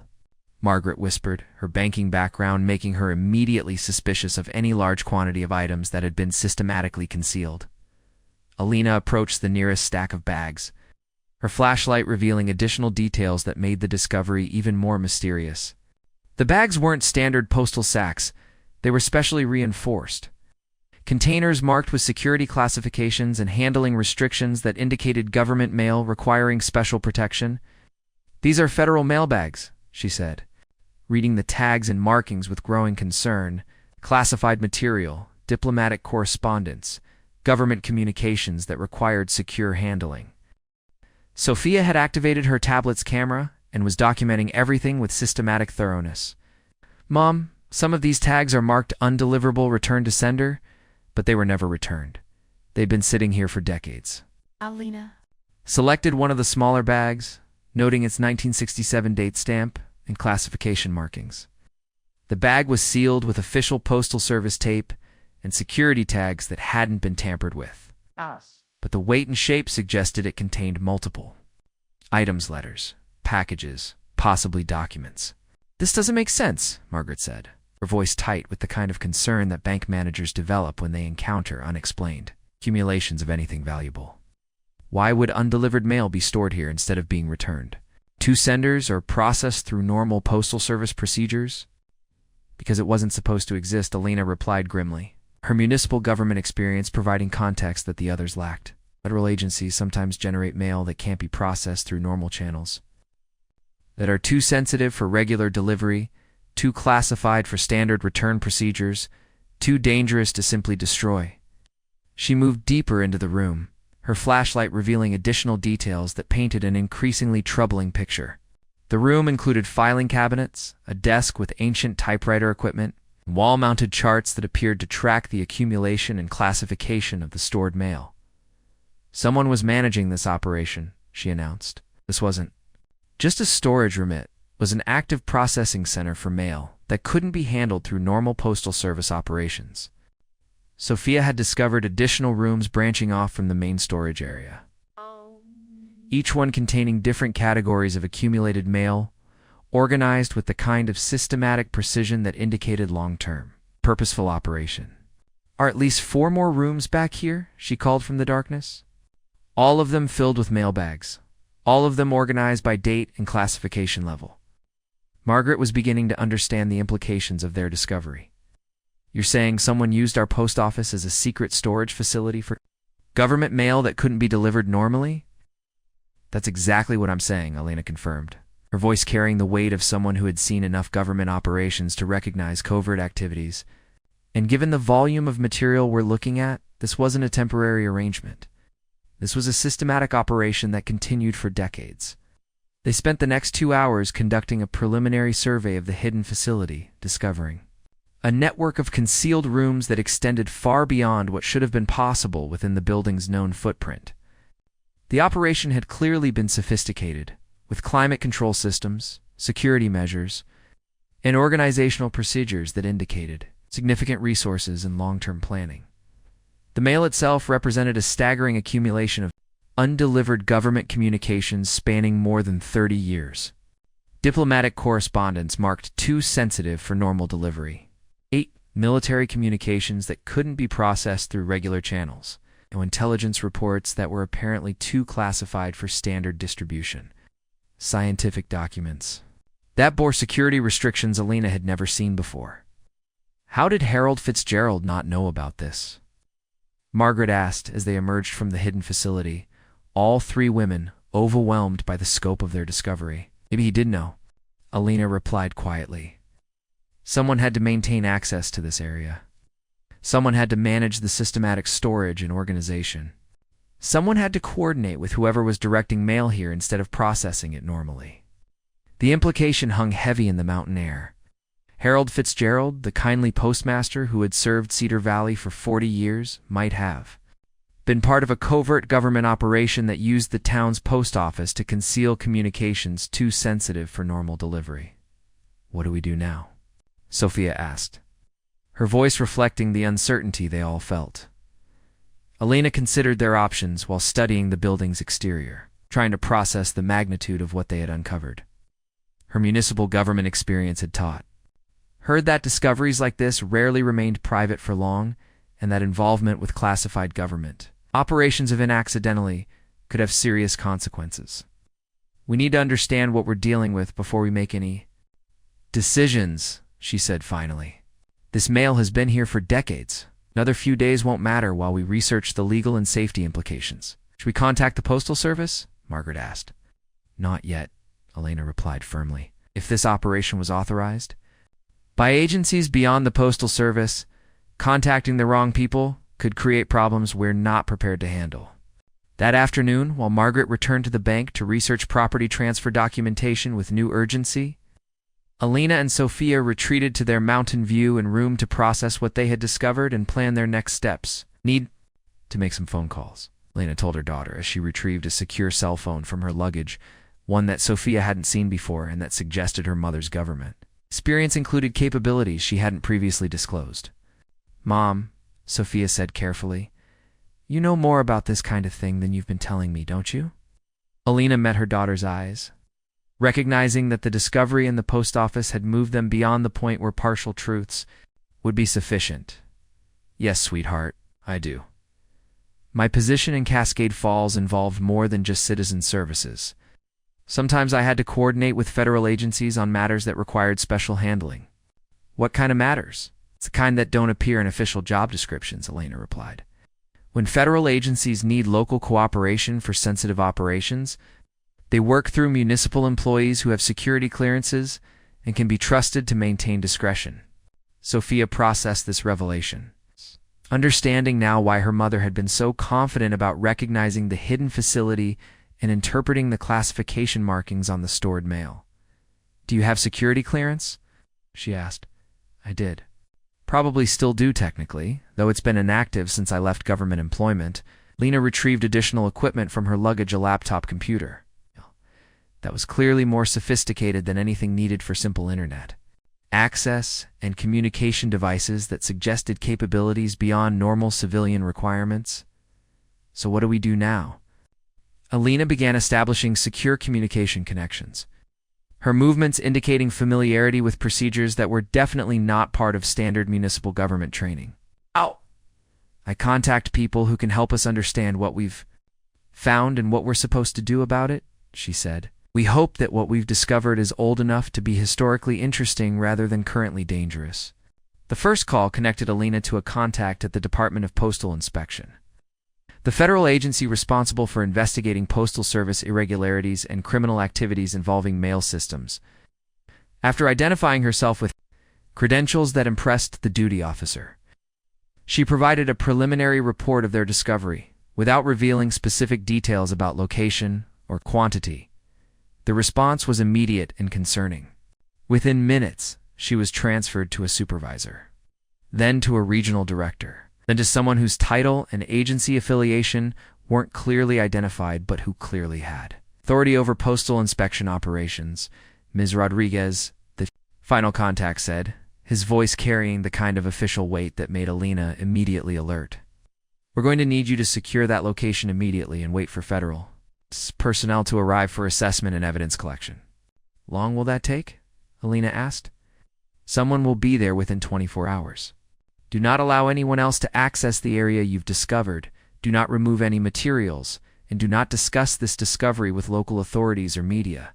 Margaret whispered, her banking background making her immediately suspicious of any large quantity of items that had been systematically concealed. Alina approached the nearest stack of bags, her flashlight revealing additional details that made the discovery even more mysterious. The bags weren't standard postal sacks, they were specially reinforced, Containers marked with security classifications and handling restrictions that indicated government mail requiring special protection. "These are federal mailbags," she said, reading the tags and markings with growing concern. Classified material, diplomatic correspondence, government communications that required secure handling. Sophia had activated her tablet's camera and was documenting everything with systematic thoroughness. "Mom, some of these tags are marked undeliverable, return to sender, but they were never returned. They'd been sitting here for decades." Alina Selected one of the smaller bags, noting its 1967 date stamp and classification markings. The bag was sealed with official Postal Service tape and security tags that hadn't been tampered with. But the weight and shape suggested it contained multiple items, letters, packages, possibly documents. "This doesn't make sense," Margaret said, her voice tight with the kind of concern that bank managers develop when they encounter unexplained accumulations of anything valuable. "Why would undelivered mail be stored here instead of being returned to senders or processed through normal Postal Service procedures?" "Because it wasn't supposed to exist," Alina replied grimly, her municipal government experience providing context that the others lacked. "Federal agencies sometimes generate mail that can't be processed through normal channels, that are too sensitive for regular delivery, too classified for standard return procedures, too dangerous to simply destroy." She moved deeper into the room, her flashlight revealing additional details that painted an increasingly troubling picture. The room included filing cabinets, a desk with ancient typewriter equipment, and wall-mounted charts that appeared to track the accumulation and classification of the stored mail. "Someone was managing this operation," she announced. "This wasn't just a storage room, it was an active processing center for mail that couldn't be handled through normal Postal Service operations." Sophia had discovered additional rooms branching off from the main storage area, each one containing different categories of accumulated mail, organized with the kind of systematic precision that indicated long-term, purposeful operation. "Are at least 4 more rooms back here?" she called from the darkness. "All of them filled with mailbags, all of them organized by date and classification level." Margaret was beginning to understand the implications of their discovery. "You're saying someone used our post office as a secret storage facility for government mail that couldn't be delivered normally?" "That's exactly what I'm saying," Alina confirmed, her voice carrying the weight of someone who had seen enough government operations to recognize covert activities. "And given the volume of material we're looking at, this wasn't a temporary arrangement. This was a systematic operation that continued for decades." They spent the next 2 hours conducting a preliminary survey of the hidden facility, discovering a network of concealed rooms that extended far beyond what should have been possible within the building's known footprint. The operation had clearly been sophisticated, with climate control systems, security measures, and organizational procedures that indicated significant resources and long-term planning. The mail itself represented a staggering accumulation of undelivered government communications spanning more than 30 years. Diplomatic correspondence marked too sensitive for normal delivery. 8 military communications that couldn't be processed through regular channels. And intelligence reports that were apparently too classified for standard distribution. Scientific documents that bore security restrictions Alina had never seen before. How did Harold Fitzgerald not know about this? Margaret asked as they emerged from the hidden facility, all 3 women overwhelmed by the scope of their discovery. "Maybe he did know," Alina replied quietly. "Someone had to maintain access to this area. Someone had to manage the systematic storage and organization. Someone had to coordinate with whoever was directing mail here instead of processing it normally." The implication hung heavy in the mountain air. Harold Fitzgerald, the kindly postmaster who had served Cedar Valley for 40 years, might have been part of a covert government operation that used the town's post office to conceal communications too sensitive for normal delivery. "What do we do now?" Sophia asked, her voice reflecting the uncertainty they all felt. Alina considered their options while studying the building's exterior, trying to process the magnitude of what they had uncovered. Her municipal government experience had taught her that discoveries like this rarely remained private for long, and that involvement with classified government operations, even accidentally, could have serious consequences. "We need to understand what we're dealing with before we make any decisions," she said finally. "This mail has been here for decades. Another few days won't matter while we research the legal and safety implications. Should we contact the Postal Service? Margaret asked. Not yet, Elena replied firmly. If this operation was authorized by agencies beyond the Postal Service, contacting the wrong people could create problems we're not prepared to handle. That afternoon, while Margaret returned to the bank to research property transfer documentation with new urgency, Elena and Sophia retreated to their mountain view and room to process what they had discovered and plan their next steps. Need to make some phone calls, Elena told her daughter as she retrieved a secure cell phone from her luggage, one that Sophia hadn't seen before and that suggested her mother's government. Experience included capabilities she hadn't previously disclosed. Mom, Sophia said carefully, you know more about this kind of thing than you've been telling me, don't you? Elena met her daughter's eyes, recognizing that the discovery in the post office had moved them beyond the point where partial truths would be sufficient. Yes, sweetheart, I do. My position in Cascade Falls involved more than just citizen services. Sometimes I had to coordinate with federal agencies on matters that required special handling. What kind of matters? It's the kind that don't appear in official job descriptions, Elena replied. When federal agencies need local cooperation for sensitive operations, they work through municipal employees who have security clearances and can be trusted to maintain discretion. Sophia processed this revelation, understanding now why her mother had been so confident about recognizing the hidden facility and interpreting the classification markings on the stored mail. Do you have security clearance? She asked. I did. Probably still do technically, though it's been inactive since I left government employment. Lena retrieved additional equipment from her luggage, a laptop computer. That was clearly more sophisticated than anything needed for simple internet access and communication devices that suggested capabilities beyond normal civilian requirements. So what do we do now? Elena began establishing secure communication connections, her movements indicating familiarity with procedures that were definitely not part of standard municipal government training. Ow! I contact people who can help us understand what we've found and what we're supposed to do about it, she said. We hope that what we've discovered is old enough to be historically interesting rather than currently dangerous. The first call connected Elena to a contact at the Department of Postal Inspection, the federal agency responsible for investigating Postal Service irregularities and criminal activities involving mail systems. After identifying herself with credentials that impressed the duty officer, she provided a preliminary report of their discovery, without revealing specific details about location or quantity. The response was immediate and concerning. Within minutes, she was transferred to a supervisor, then to a regional director, then to someone whose title and agency affiliation weren't clearly identified but who clearly had authority over postal inspection operations. Ms. Rodriguez, the final contact said, his voice carrying the kind of official weight that made Elena immediately alert. We're going to need you to secure that location immediately and wait for federal personnel to arrive for assessment and evidence collection. Long will that take? Elena asked. Someone will be there within 24 hours. Do not allow anyone else to access the area you've discovered. Do not remove any materials, and do not discuss this discovery with local authorities or media.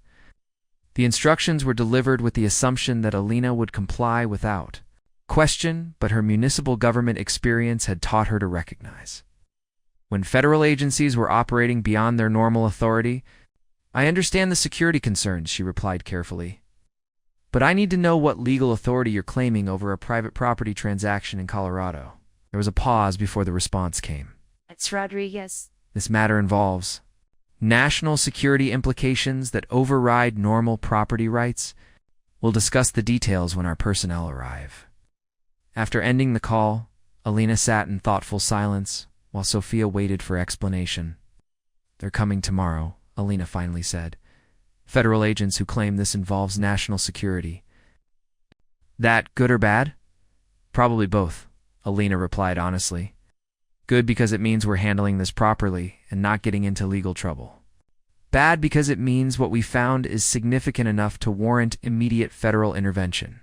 The instructions were delivered with the assumption that Elena would comply without question, but her municipal government experience had taught her to recognize when federal agencies were operating beyond their normal authority. I understand the security concerns, she replied carefully. But I need to know what legal authority you're claiming over a private property transaction in Colorado. There was a pause before the response came. It's Rodriguez. This matter involves national security implications that override normal property rights. We'll discuss the details when our personnel arrive. After ending the call, Elena sat in thoughtful silence while Sophia waited for explanation. They're coming tomorrow, Elena finally said. Federal agents who claim this involves national security. That good or bad? Probably both, Elena replied honestly. Good because it means we're handling this properly and not getting into legal trouble. Bad because it means what we found is significant enough to warrant immediate federal intervention.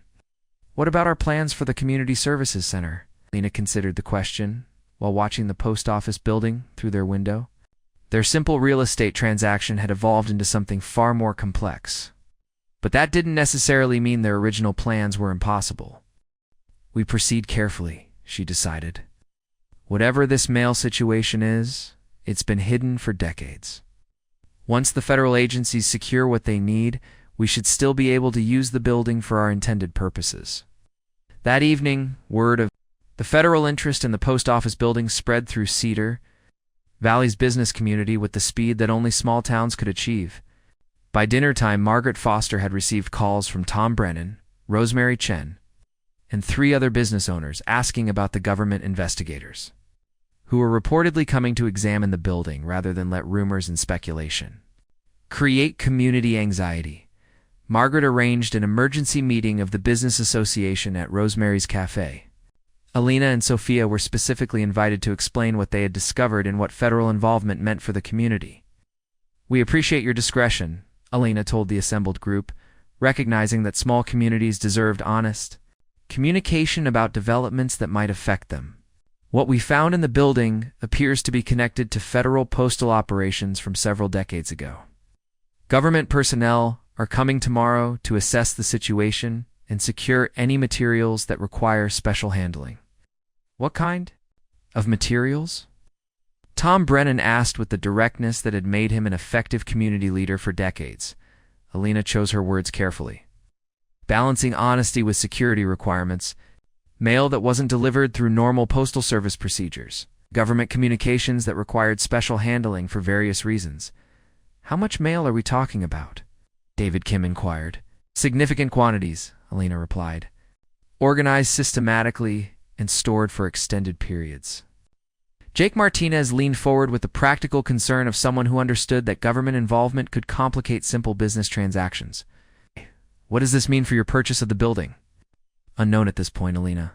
What about our plans for the Community Services Center? Elena considered the question while watching the post office building through their window. Their simple real estate transaction had evolved into something far more complex. But that didn't necessarily mean their original plans were impossible. We proceed carefully, she decided. Whatever this mail situation is, it's been hidden for decades. Once the federal agencies secure what they need, we should still be able to use the building for our intended purposes. That evening, word of the federal interest in the post office building spread through Cedar Valley's business community with the speed that only small towns could achieve. By dinner time, Margaret Foster had received calls from Tom Brennan, Rosemary Chen, and 3 other business owners asking about the government investigators, who were reportedly coming to examine the building rather than let rumors and speculation create community anxiety. Margaret arranged an emergency meeting of the business association at Rosemary's Café. Alina and Sophia were specifically invited to explain what they had discovered and what federal involvement meant for the community. "We appreciate your discretion," Alina told the assembled group, recognizing that small communities deserved honest communication about developments that might affect them. "What we found in the building appears to be connected to federal postal operations from several decades ago. Government personnel are coming tomorrow to assess the situation and secure any materials that require special handling." "What kind of materials?" Tom Brennan asked with the directness that had made him an effective community leader for decades. Alina chose her words carefully. "Balancing honesty with security requirements, mail that wasn't delivered through normal postal service procedures, government communications that required special handling for various reasons." "How much mail are we talking about?" David Kim inquired. "Significant quantities," Alina replied. "Organized systematically and stored for extended periods." Jake Martinez leaned forward with the practical concern of someone who understood that government involvement could complicate simple business transactions. "What does this mean for your purchase of the building?" "Unknown at this point," Alina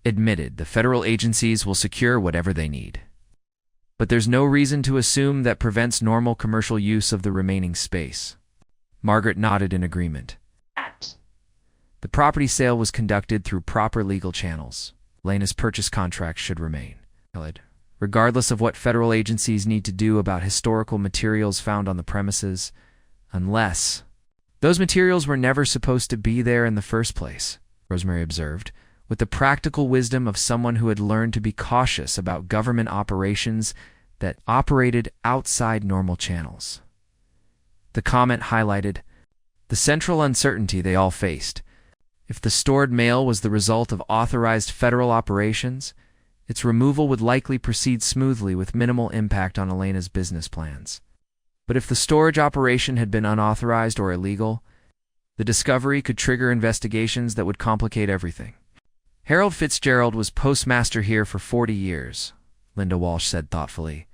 admitted. "The federal agencies will secure whatever they need. But there's no reason to assume that prevents normal commercial use of the remaining space." Margaret nodded in agreement. The property sale was conducted through proper legal channels. Lena's purchase contract should remain valid, regardless of what federal agencies need to do about historical materials found on the premises, unless those materials were never supposed to be there in the first place, Rosemary observed, with the practical wisdom of someone who had learned to be cautious about government operations that operated outside normal channels. The comment highlighted the central uncertainty they all faced. If the stored mail was the result of authorized federal operations, its removal would likely proceed smoothly with minimal impact on Elena's business plans. But if the storage operation had been unauthorized or illegal, the discovery could trigger investigations that would complicate everything. "Harold Fitzgerald was postmaster here for 40 years, Linda Walsh said thoughtfully.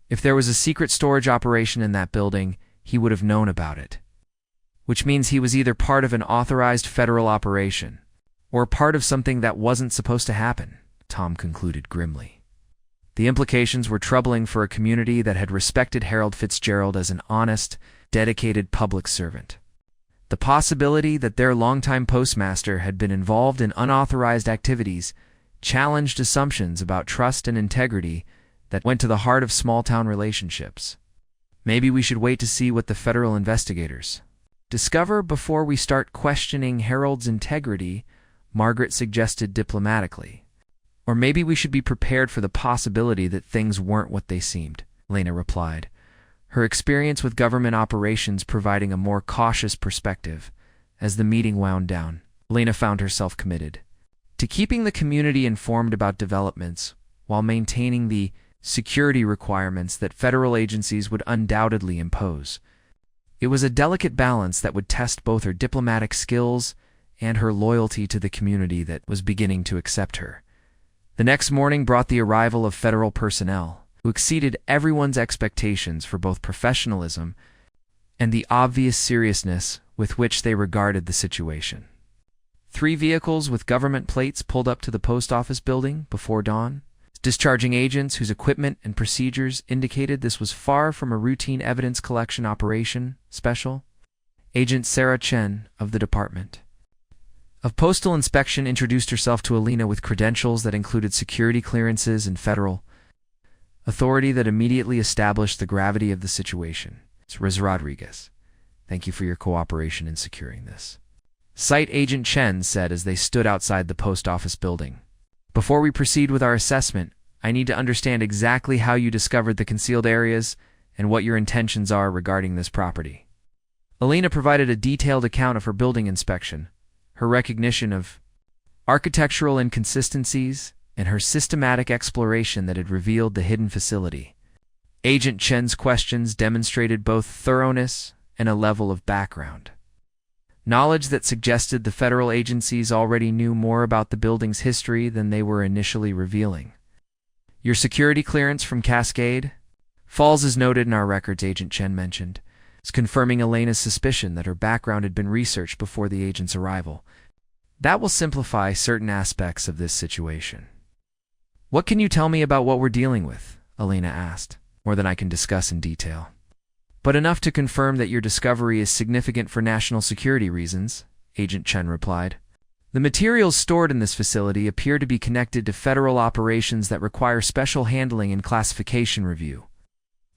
"If there was a secret storage operation in that building, he would have known about it. Which means he was either part of an authorized federal operation, or part of something that wasn't supposed to happen," Tom concluded grimly. The implications were troubling for a community that had respected Harold Fitzgerald as an honest, dedicated public servant. The possibility that their longtime postmaster had been involved in unauthorized activities challenged assumptions about trust and integrity that went to the heart of small-town relationships. "Maybe we should wait to see what the federal investigators discover before we start questioning Harold's integrity," Margaret suggested diplomatically. "Or maybe we should be prepared for the possibility that things weren't what they seemed," Lena replied, her experience with government operations providing a more cautious perspective. As the meeting wound down, Lena found herself committed to keeping the community informed about developments while maintaining the security requirements that federal agencies would undoubtedly impose. It was a delicate balance that would test both her diplomatic skills and her loyalty to the community that was beginning to accept her. The next morning brought the arrival of federal personnel, who exceeded everyone's expectations for both professionalism and the obvious seriousness with which they regarded the situation. 3 vehicles with government plates pulled up to the post office building before dawn, discharging agents whose equipment and procedures indicated this was far from a routine evidence collection operation. Special Agent Sarah Chen of the Department of Postal Inspection introduced herself to Alina with credentials that included security clearances and federal authority that immediately established the gravity of the situation. "It's Riz Rodriguez. Thank you for your cooperation in securing this," Site Agent Chen said as they stood outside the post office building. "Before we proceed with our assessment, I need to understand exactly how you discovered the concealed areas and what your intentions are regarding this property." Elena provided a detailed account of her building inspection, her recognition of architectural inconsistencies, and her systematic exploration that had revealed the hidden facility. Agent Chen's questions demonstrated both thoroughness and a level of background knowledge that suggested the federal agencies already knew more about the building's history than they were initially revealing. "Your security clearance from Cascade Falls is noted in our records," Agent Chen mentioned, confirming Elena's suspicion that her background had been researched before the agent's arrival. "That will simplify certain aspects of this situation." "What can you tell me about what we're dealing with?" Elena asked. "More than I can discuss in detail, but enough to confirm that your discovery is significant for national security reasons," Agent Chen replied. "The materials stored in this facility appear to be connected to federal operations that require special handling and classification review.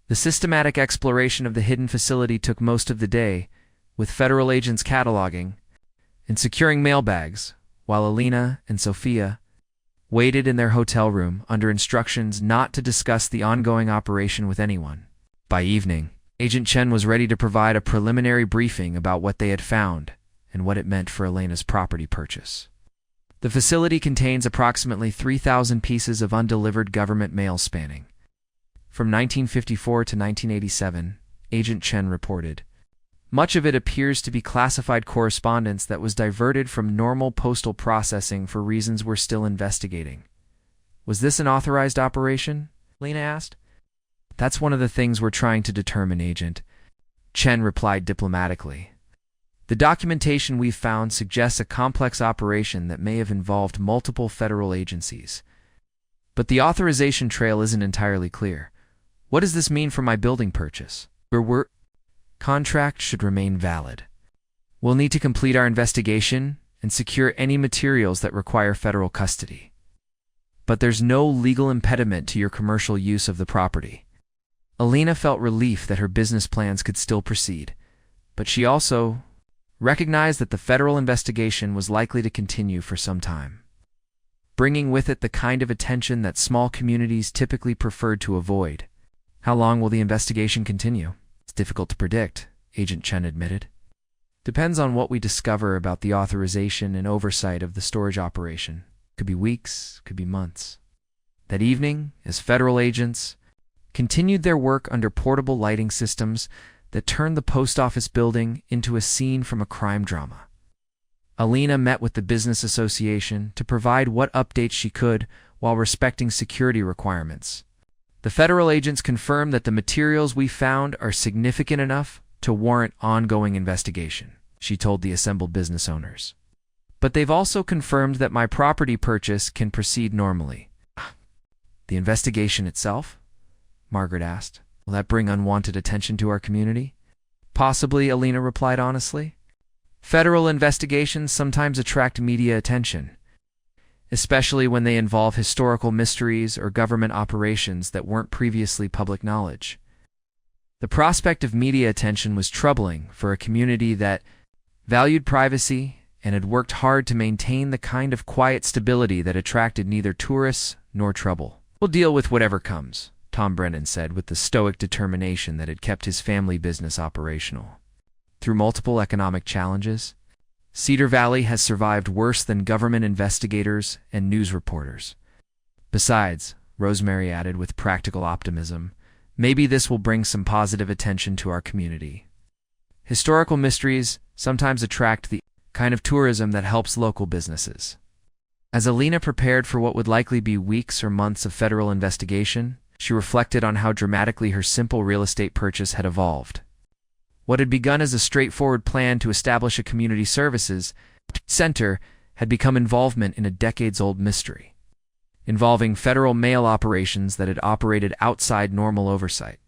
The systematic exploration of the hidden facility took most of the day, with federal agents cataloging and securing mail bags, while Elena and Sophia waited in their hotel room under instructions not to discuss the ongoing operation with anyone. By evening, Agent Chen was ready to provide a preliminary briefing about what they had found and what it meant for Elena's property purchase. The facility contains approximately 3,000 pieces of undelivered government mail spanning from 1954 to 1987, Agent Chen reported. Much of it appears to be classified correspondence that was diverted from normal postal processing for reasons we're still investigating. "Was this an authorized operation?" Lena asked. "That's one of the things we're trying to determine, Agent," Chen replied diplomatically. "The documentation we've found suggests a complex operation that may have involved multiple federal agencies. But the authorization trail isn't entirely clear. What does this mean for my building purchase? Your contract should remain valid. We'll need to complete our investigation and secure any materials that require federal custody. But there's no legal impediment to your commercial use of the property." Elena felt relief that her business plans could still proceed, but she also recognized that the federal investigation was likely to continue for some time, bringing with it the kind of attention that small communities typically preferred to avoid. "How long will the investigation continue?" "It's difficult to predict," Agent Chen admitted. "Depends on what we discover about the authorization and oversight of the storage operation. Could be weeks, could be months." That evening, as federal agents continued their work under portable lighting systems that turned the post office building into a scene from a crime drama, Elena met with the business association to provide what updates she could while respecting security requirements. "The federal agents confirmed that the materials we found are significant enough to warrant ongoing investigation," she told the assembled business owners. "But they've also confirmed that my property purchase can proceed normally." "The investigation itself?" Margaret asked. "Will that bring unwanted attention to our community?" "Possibly," Elena replied honestly. "Federal investigations sometimes attract media attention, especially when they involve historical mysteries or government operations that weren't previously public knowledge." The prospect of media attention was troubling for a community that valued privacy and had worked hard to maintain the kind of quiet stability that attracted neither tourists nor trouble. "We'll deal with whatever comes," Tom Brennan said with the stoic determination that had kept his family business operational. Through multiple economic challenges, Cedar Valley has survived worse than government investigators and news reporters. "Besides," Rosemary added with practical optimism, "maybe this will bring some positive attention to our community. Historical mysteries sometimes attract the kind of tourism that helps local businesses." As Elena prepared for what would likely be weeks or months of federal investigation, she reflected on how dramatically her simple real estate purchase had evolved. What had begun as a straightforward plan to establish a community services center had become involvement in a decades-old mystery, involving federal mail operations that had operated outside normal oversight.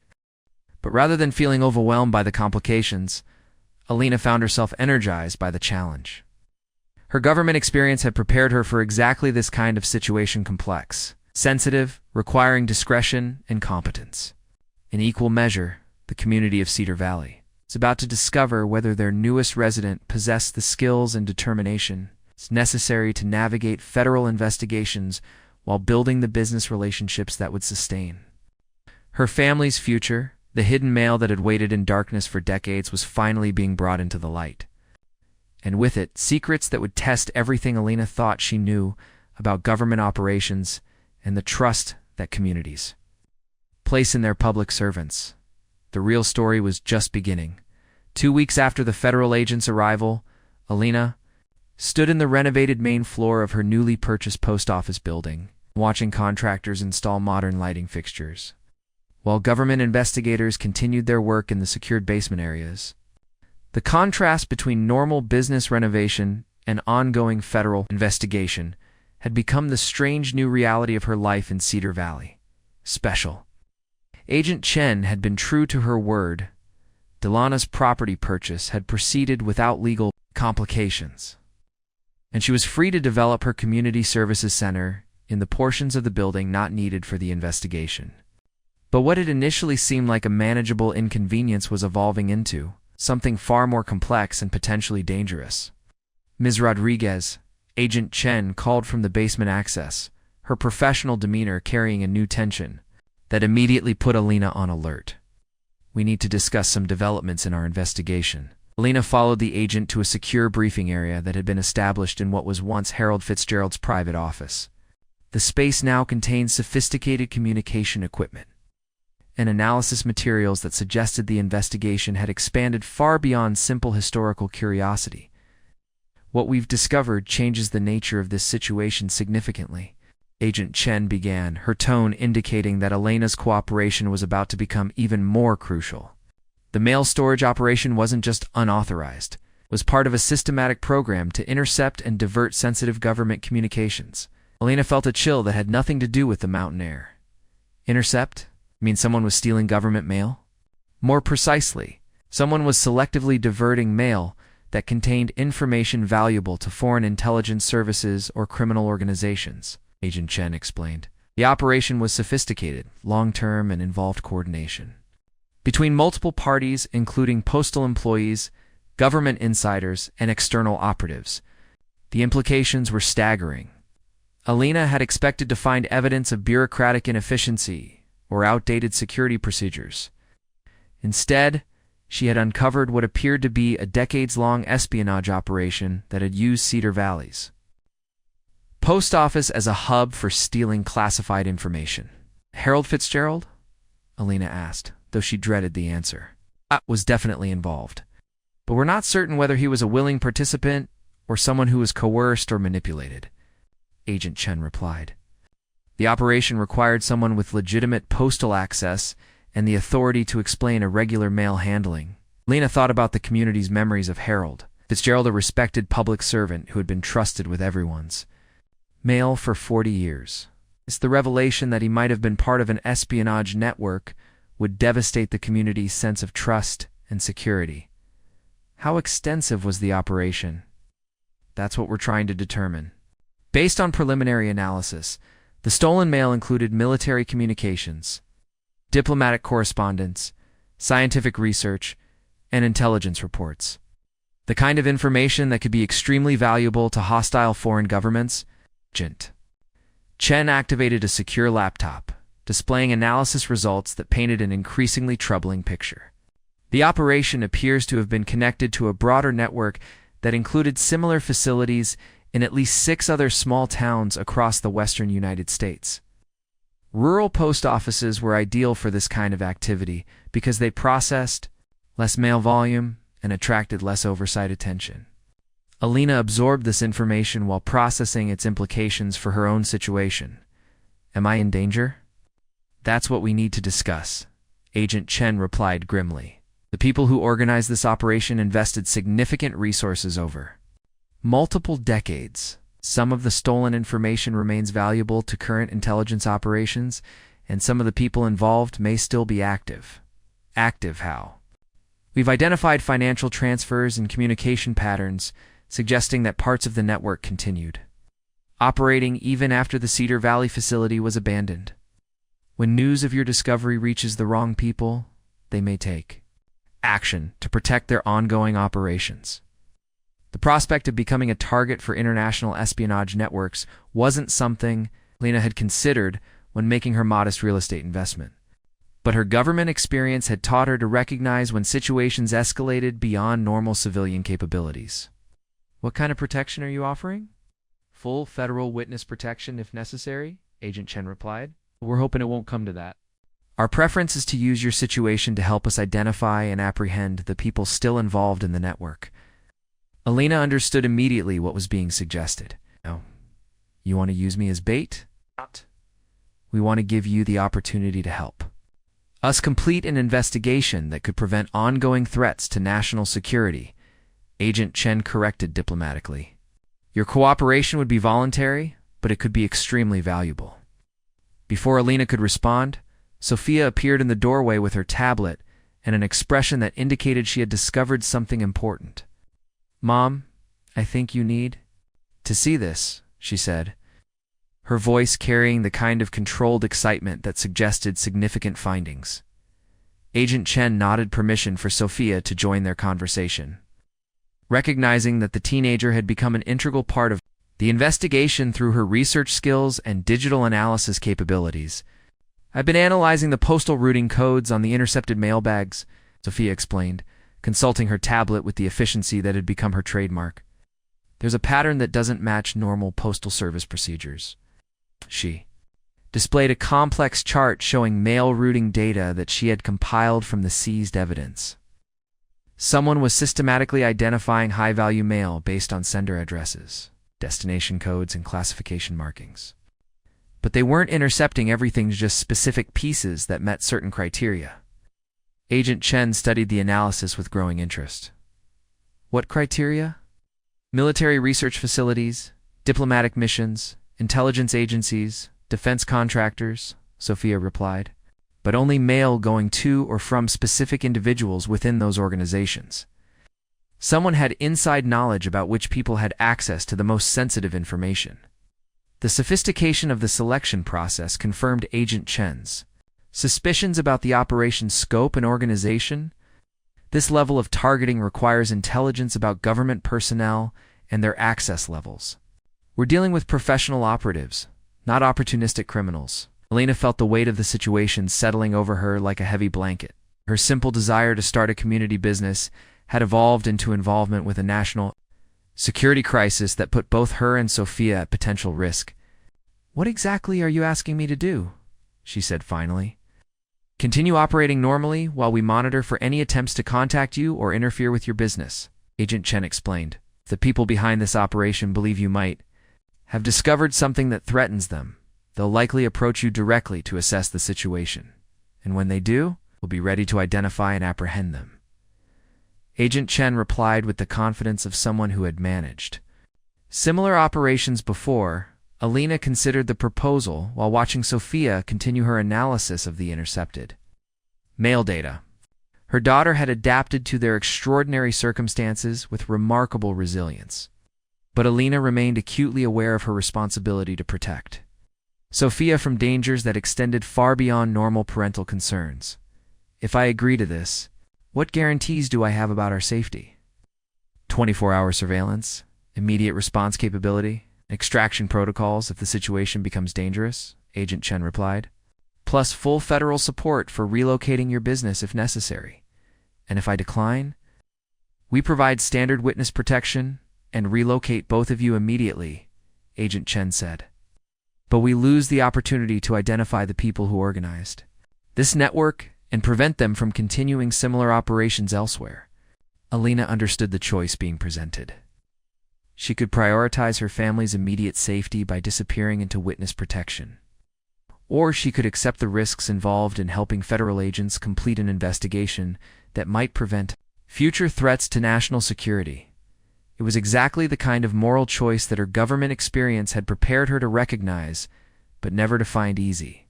But rather than feeling overwhelmed by the complications, Elena found herself energized by the challenge. Her government experience had prepared her for exactly this kind of situation: complex, sensitive, requiring discretion and competence. In equal measure, the community of Cedar Valley was about to discover whether their newest resident possessed the skills and determination necessary to navigate federal investigations while building the business relationships that would sustain her family's future. The hidden mail that had waited in darkness for decades was finally being brought into the light. And with it, secrets that would test everything Alina thought she knew about government operations and the trust that communities place in their public servants. The real story was just beginning. 2 weeks after the federal agent's arrival, Alina stood in the renovated main floor of her newly purchased post office building, watching contractors install modern lighting fixtures, while government investigators continued their work in the secured basement areas. The contrast between normal business renovation and ongoing federal investigation had become the strange new reality of her life in Cedar Valley. Special Agent Chen had been true to her word. Delana's property purchase had proceeded without legal complications, and she was free to develop her community services center in the portions of the building not needed for the investigation. But what had initially seemed like a manageable inconvenience was evolving into something far more complex and potentially dangerous. Ms. Rodriguez, Agent Chen, called from the basement access, her professional demeanor carrying a new tension that immediately put Alina on alert. "We need to discuss some developments in our investigation." Alina followed the agent to a secure briefing area that had been established in what was once Harold Fitzgerald's private office. The space now contained sophisticated communication equipment and analysis materials that suggested the investigation had expanded far beyond simple historical curiosity. "What we've discovered changes the nature of this situation significantly," Agent Chen began, her tone indicating that Alina's cooperation was about to become even more crucial. The mail storage operation wasn't just unauthorized. It was part of a systematic program to intercept and divert sensitive government communications. Alina felt a chill that had nothing to do with the mountain air. Intercept? Mean someone was stealing government mail? More precisely, someone was selectively diverting mail that contained information valuable to foreign intelligence services or criminal organizations, Agent Chen explained. The operation was sophisticated, long-term, and involved coordination between multiple parties, including postal employees, government insiders, and external operatives. The implications were staggering. Alina had expected to find evidence of bureaucratic inefficiency or outdated security procedures. Instead, she had uncovered what appeared to be a decades-long espionage operation that had used Cedar Valley's post office as a hub for stealing classified information. "Harold Fitzgerald?" Alina asked, though she dreaded the answer. Was definitely involved, but we're not certain whether he was a willing participant or someone who was coerced or manipulated, Agent Chen replied. The operation required someone with legitimate postal access and the authority to explain irregular mail handling. Alina thought about the community's memories of Harold Fitzgerald, a respected public servant who had been trusted with everyone's mail for 40 years. It's the revelation that he might have been part of an espionage network would devastate the community's sense of trust and security. How extensive was the operation? That's what we're trying to determine. Based on preliminary analysis, the stolen mail included military communications, diplomatic correspondence, scientific research, and intelligence reports. The kind of information that could be extremely valuable to hostile foreign governments. Agent Chen activated a secure laptop, displaying analysis results that painted an increasingly troubling picture. The operation appears to have been connected to a broader network that included similar facilities in at least 6 other small towns across the western United States. Rural post offices were ideal for this kind of activity because they processed less mail volume and attracted less oversight attention. Alina absorbed this information while processing its implications for her own situation. "Am I in danger?" "That's what we need to discuss," Agent Chen replied grimly. "The people who organized this operation invested significant resources over multiple decades. Some of the stolen information remains valuable to current intelligence operations, and some of the people involved may still be active." "Active how?" "We've identified financial transfers and communication patterns suggesting that parts of the network continued operating even after the Cedar Valley facility was abandoned. When news of your discovery reaches the wrong people, they may take action to protect their ongoing operations." The prospect of becoming a target for international espionage networks wasn't something Alina had considered when making her modest real estate investment. But her government experience had taught her to recognize when situations escalated beyond normal civilian capabilities. "What kind of protection are you offering?" "Full federal witness protection if necessary," Agent Chen replied. "We're hoping it won't come to that. Our preference is to use your situation to help us identify and apprehend the people still involved in the network." Alina understood immediately what was being suggested. "No, you want to use me as bait? Not. We want to give you the opportunity to help us complete an investigation that could prevent ongoing threats to national security," Agent Chen corrected diplomatically. "Your cooperation would be voluntary, but it could be extremely valuable." Before Alina could respond, Sophia appeared in the doorway with her tablet and an expression that indicated she had discovered something important. "Mom, I think you need to see this," she said, her voice carrying the kind of controlled excitement that suggested significant findings. Agent Chen nodded permission for Sophia to join their conversation. Recognizing that the teenager had become an integral part of the investigation through her research skills and digital analysis capabilities, "I've been analyzing the postal routing codes on the intercepted mail bags," Sophia explained, consulting her tablet with the efficiency that had become her trademark. "There's a pattern that doesn't match normal postal service procedures." She displayed a complex chart showing mail routing data that she had compiled from the seized evidence. Someone was systematically identifying high-value mail based on sender addresses, destination codes, and classification markings. But they weren't intercepting everything, just specific pieces that met certain criteria. Agent Chen studied the analysis with growing interest. "What criteria?" "Military research facilities, diplomatic missions, intelligence agencies, defense contractors," Sophia replied. "But only mail going to or from specific individuals within those organizations. Someone had inside knowledge about which people had access to the most sensitive information." The sophistication of the selection process confirmed Agent Chen's suspicions about the operation's scope and organization. This level of targeting requires intelligence about government personnel and their access levels. "We're dealing with professional operatives, not opportunistic criminals." Alina felt the weight of the situation settling over her like a heavy blanket. Her simple desire to start a community business had evolved into involvement with a national security crisis that put both her and Sophia at potential risk. "What exactly are you asking me to do?" she said finally. "Continue operating normally while we monitor for any attempts to contact you or interfere with your business," Agent Chen explained. "If the people behind this operation believe you might have discovered something that threatens them, they'll likely approach you directly to assess the situation. And when they do, we'll be ready to identify and apprehend them." Agent Chen replied with the confidence of someone who had managed similar operations before. Alina considered the proposal while watching Sophia continue her analysis of the intercepted mail data. Her daughter had adapted to their extraordinary circumstances with remarkable resilience. But Alina remained acutely aware of her responsibility to protect Sophia from dangers that extended far beyond normal parental concerns. "If I agree to this, what guarantees do I have about our safety?" 24-hour surveillance, immediate response capability, extraction protocols if the situation becomes dangerous," Agent Chen replied. "Plus full federal support for relocating your business if necessary. And if I decline, we provide standard witness protection and relocate both of you immediately," Agent Chen said. "But we lose the opportunity to identify the people who organized this network and prevent them from continuing similar operations elsewhere." Alina understood the choice being presented. She could prioritize her family's immediate safety by disappearing into witness protection. Or she could accept the risks involved in helping federal agents complete an investigation that might prevent future threats to national security. It was exactly the kind of moral choice that her government experience had prepared her to recognize, but never to find easy.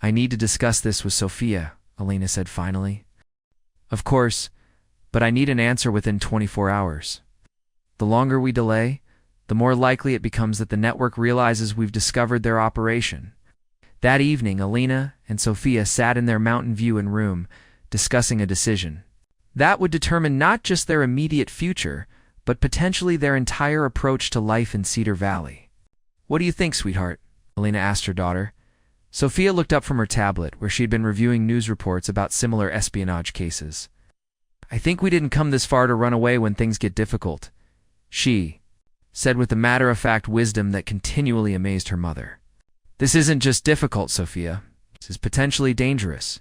"I need to discuss this with Sophia," Alina said finally. "Of course, but I need an answer within 24 hours. The longer we delay, the more likely it becomes that the network realizes we've discovered their operation." That evening, Alina and Sophia sat in their Mountain View room, discussing a decision that would determine not just their immediate future, but potentially their entire approach to life in Cedar Valley. "What do you think, sweetheart?" Alina asked her daughter. Sophia looked up from her tablet, where she'd been reviewing news reports about similar espionage cases. I think we didn't come this far to run away when things get difficult, she said with the matter-of-fact wisdom that continually amazed her mother. This isn't just difficult, Sophia. This is potentially dangerous.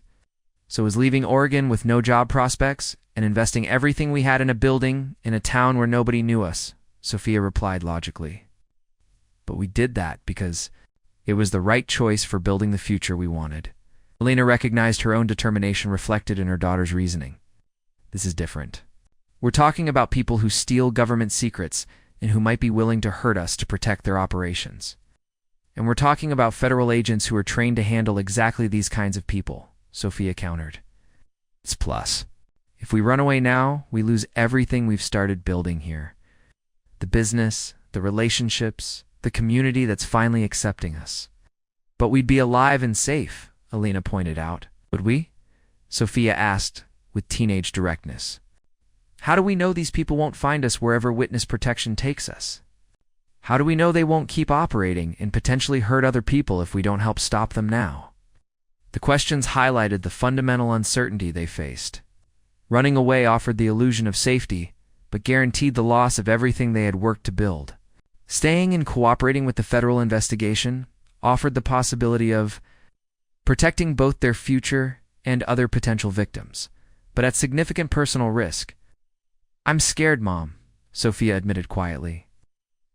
So is leaving Oregon with no job prospects and investing everything we had in a building in a town where nobody knew us, Sophia replied logically. But we did that because it was the right choice for building the future we wanted. Alina recognized her own determination reflected in her daughter's reasoning. This is different. We're talking about people who steal government secrets and who might be willing to hurt us to protect their operations. And we're talking about federal agents who are trained to handle exactly these kinds of people, Sophia countered. It's plus. If we run away now, we lose everything we've started building here. The business, the relationships, the community that's finally accepting us. But we'd be alive and safe, Alina pointed out. Would we? Sophia asked with teenage directness. How do we know these people won't find us wherever witness protection takes us? How do we know they won't keep operating and potentially hurt other people if we don't help stop them now? The questions highlighted the fundamental uncertainty they faced. Running away offered the illusion of safety, but guaranteed the loss of everything they had worked to build. Staying and cooperating with the federal investigation offered the possibility of protecting both their future and other potential victims, but at significant personal risk. I'm scared, Mom, Sophia admitted quietly.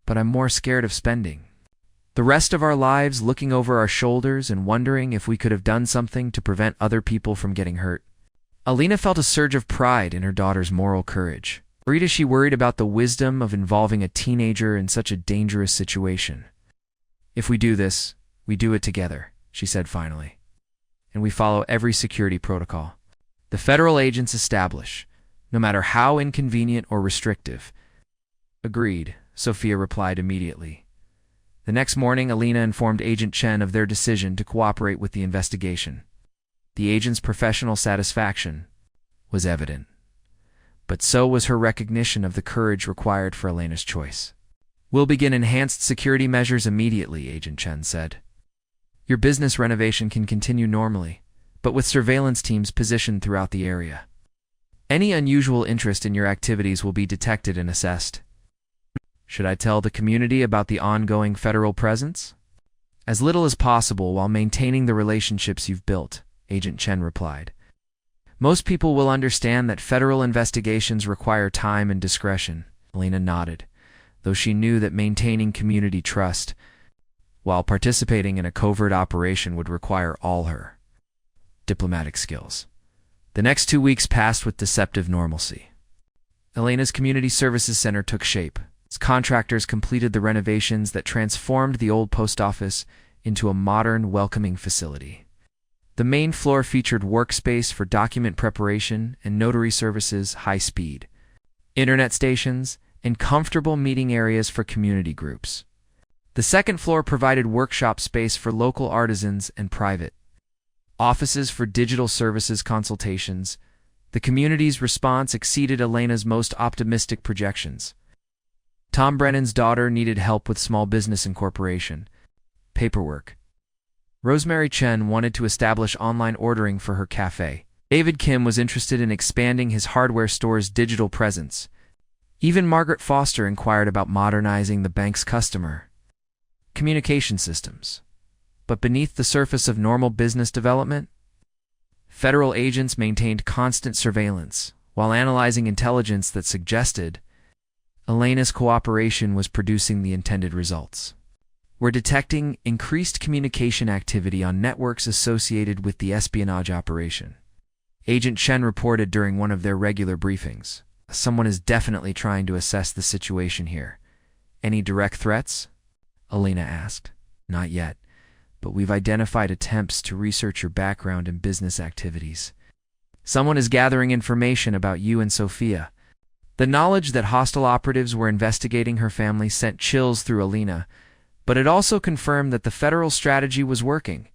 But I'm more scared of spending the rest of our lives looking over our shoulders and wondering if we could have done something to prevent other people from getting hurt. Alina felt a surge of pride in her daughter's moral courage. Rita, she worried about the wisdom of involving a teenager in such a dangerous situation. If we do this, we do it together, she said finally. And we follow every security protocol the federal agents establish, no matter how inconvenient or restrictive. Agreed, Sophia replied immediately. The next morning, Alina informed Agent Chen of their decision to cooperate with the investigation. The agent's professional satisfaction was evident, but so was her recognition of the courage required for Alina's choice. We'll begin enhanced security measures immediately, Agent Chen said. Your business renovation can continue normally, but with surveillance teams positioned throughout the area. Any unusual interest in your activities will be detected and assessed. Should I tell the community about the ongoing federal presence? As little as possible while maintaining the relationships you've built, Agent Chen replied. Most people will understand that federal investigations require time and discretion, Alina nodded, though she knew that maintaining community trust while participating in a covert operation would require all her diplomatic skills. The next 2 weeks passed with deceptive normalcy. Alina's community services center took shape. Its contractors completed the renovations that transformed the old post office into a modern, welcoming facility. The main floor featured workspace for document preparation and notary services, high-speed internet stations, and comfortable meeting areas for community groups. The second floor provided workshop space for local artisans and private offices for digital services consultations. The community's response exceeded Alina's most optimistic projections. Tom Brennan's daughter needed help with small business incorporation paperwork. Rosemary Chen wanted to establish online ordering for her cafe. David Kim was interested in expanding his hardware store's digital presence. Even Margaret Foster inquired about modernizing the bank's customer communication systems. But beneath the surface of normal business development, federal agents maintained constant surveillance while analyzing intelligence that suggested Alina's cooperation was producing the intended results. We're detecting increased communication activity on networks associated with the espionage operation, Agent Chen reported during one of their regular briefings. Someone is definitely trying to assess the situation here. Any direct threats? Alina asked. Not yet, but we've identified attempts to research your background and business activities. Someone is gathering information about you and Sophia. The knowledge that hostile operatives were investigating her family sent chills through Alina, but it also confirmed that the federal strategy was working.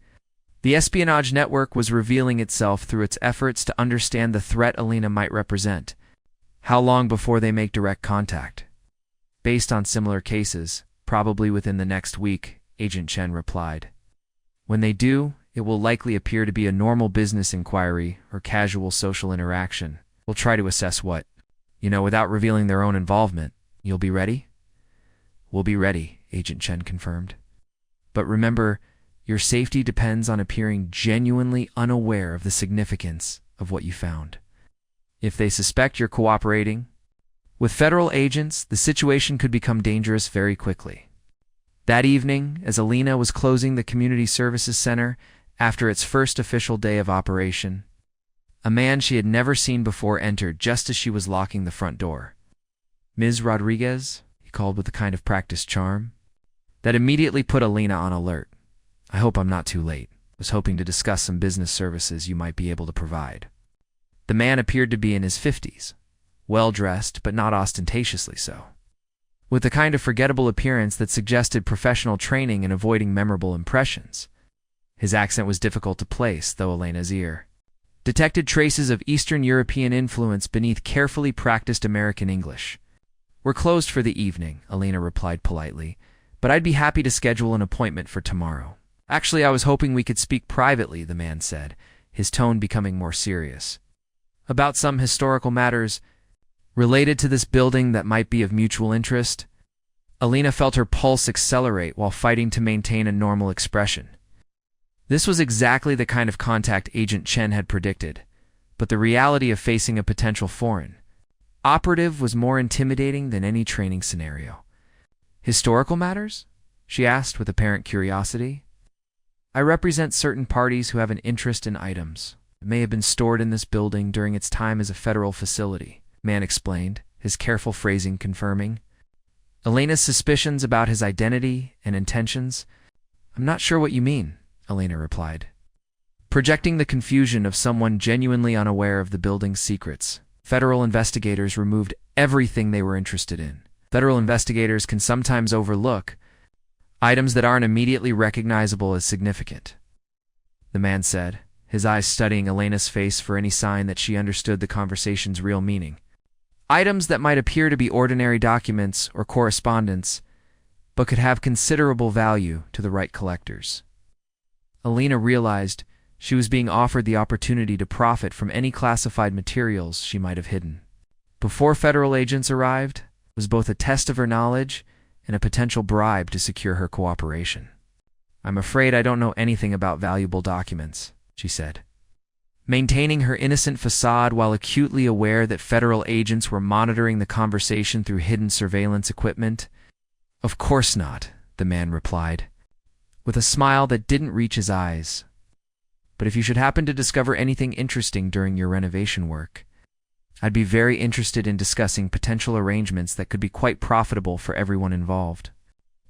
The espionage network was revealing itself through its efforts to understand the threat Alina might represent. How long before they make direct contact? Based on similar cases, probably within the next week, Agent Chen replied. When they do, it will likely appear to be a normal business inquiry or casual social interaction. We'll try to assess what, without revealing their own involvement. You'll be ready? We'll be ready, Agent Chen confirmed. But remember, your safety depends on appearing genuinely unaware of the significance of what you found. If they suspect you're cooperating with federal agents, the situation could become dangerous very quickly. That evening, as Alina was closing the Community Services Center after its first official day of operation, a man she had never seen before entered just as she was locking the front door. "Ms. Rodriguez," he called with a kind of practiced charm that immediately put Alina on alert. "I hope I'm not too late. Was hoping to discuss some business services you might be able to provide." The man appeared to be in his 50s, well-dressed but not ostentatiously so, with the kind of forgettable appearance that suggested professional training in avoiding memorable impressions. His accent was difficult to place, though Alina's ear detected traces of Eastern European influence beneath carefully practiced American English. "We're closed for the evening," Alina replied politely, "but I'd be happy to schedule an appointment for tomorrow." "Actually, I was hoping we could speak privately," the man said, his tone becoming more serious. "About some historical matters related to this building that might be of mutual interest." Alina felt her pulse accelerate while fighting to maintain a normal expression. This was exactly the kind of contact Agent Chen had predicted, but the reality of facing a potential foreign operative was more intimidating than any training scenario. "Historical matters?" she asked with apparent curiosity. "I represent certain parties who have an interest in items that may have been stored in this building during its time as a federal facility," the man explained, his careful phrasing confirming Alina's suspicions about his identity and intentions. "I'm not sure what you mean," Alina replied, projecting the confusion of someone genuinely unaware of the building's secrets. Federal investigators removed everything they were interested in. Federal investigators can sometimes overlook items that aren't immediately recognizable as significant, the man said, his eyes studying Alina's face for any sign that she understood the conversation's real meaning. "Items that might appear to be ordinary documents or correspondence, but could have considerable value to the right collectors." Alina realized she was being offered the opportunity to profit from any classified materials she might have hidden. Before federal agents arrived, it was both a test of her knowledge and a potential bribe to secure her cooperation. "I'm afraid I don't know anything about valuable documents," she said, maintaining her innocent facade while acutely aware that federal agents were monitoring the conversation through hidden surveillance equipment. "Of course not," the man replied, with a smile that didn't reach his eyes. "But if you should happen to discover anything interesting during your renovation work, I'd be very interested in discussing potential arrangements that could be quite profitable for everyone involved."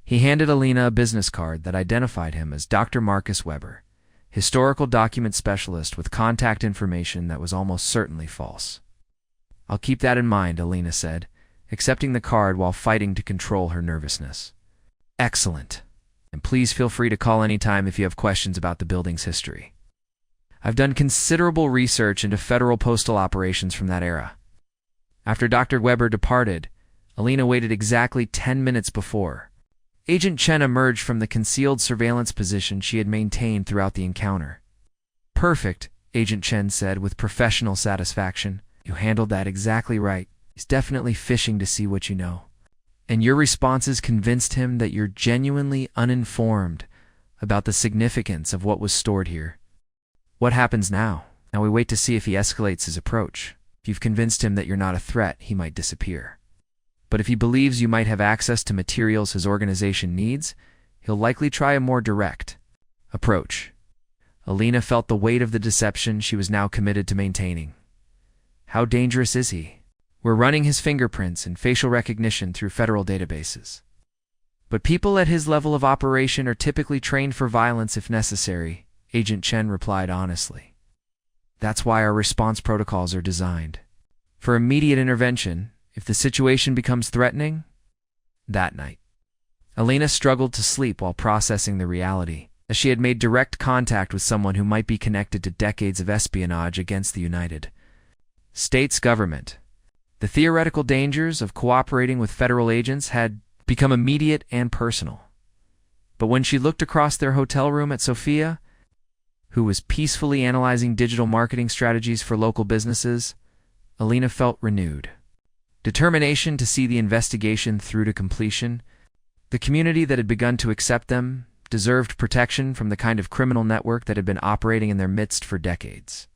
He handed Alina a business card that identified him as Dr. Marcus Weber, historical document specialist with contact information that was almost certainly false. "I'll keep that in mind," Alina said, accepting the card while fighting to control her nervousness. "Excellent. And please feel free to call anytime if you have questions about the building's history. I've done considerable research into federal postal operations from that era." After Dr. Weber departed, Alina waited exactly 10 minutes before Agent Chen emerged from the concealed surveillance position she had maintained throughout the encounter. "Perfect," Agent Chen said with professional satisfaction. "You handled that exactly right. He's definitely fishing to see what you know. And your responses convinced him that you're genuinely uninformed about the significance of what was stored here. What happens now? Now we wait to see if he escalates his approach. If you've convinced him that you're not a threat, he might disappear. But if he believes you might have access to materials his organization needs, he'll likely try a more direct approach." Alina felt the weight of the deception she was now committed to maintaining. "How dangerous is he?" "We're running his fingerprints and facial recognition through federal databases. But people at his level of operation are typically trained for violence if necessary," Agent Chen replied honestly. "That's why our response protocols are designed for immediate intervention if the situation becomes threatening." That night, Alina struggled to sleep while processing the reality, as she had made direct contact with someone who might be connected to decades of espionage against the United States government. The theoretical dangers of cooperating with federal agents had become immediate and personal. But when she looked across their hotel room at Sophia, who was peacefully analyzing digital marketing strategies for local businesses, Alina felt renewed determination to see the investigation through to completion. The community that had begun to accept them deserved protection from the kind of criminal network that had been operating in their midst for decades.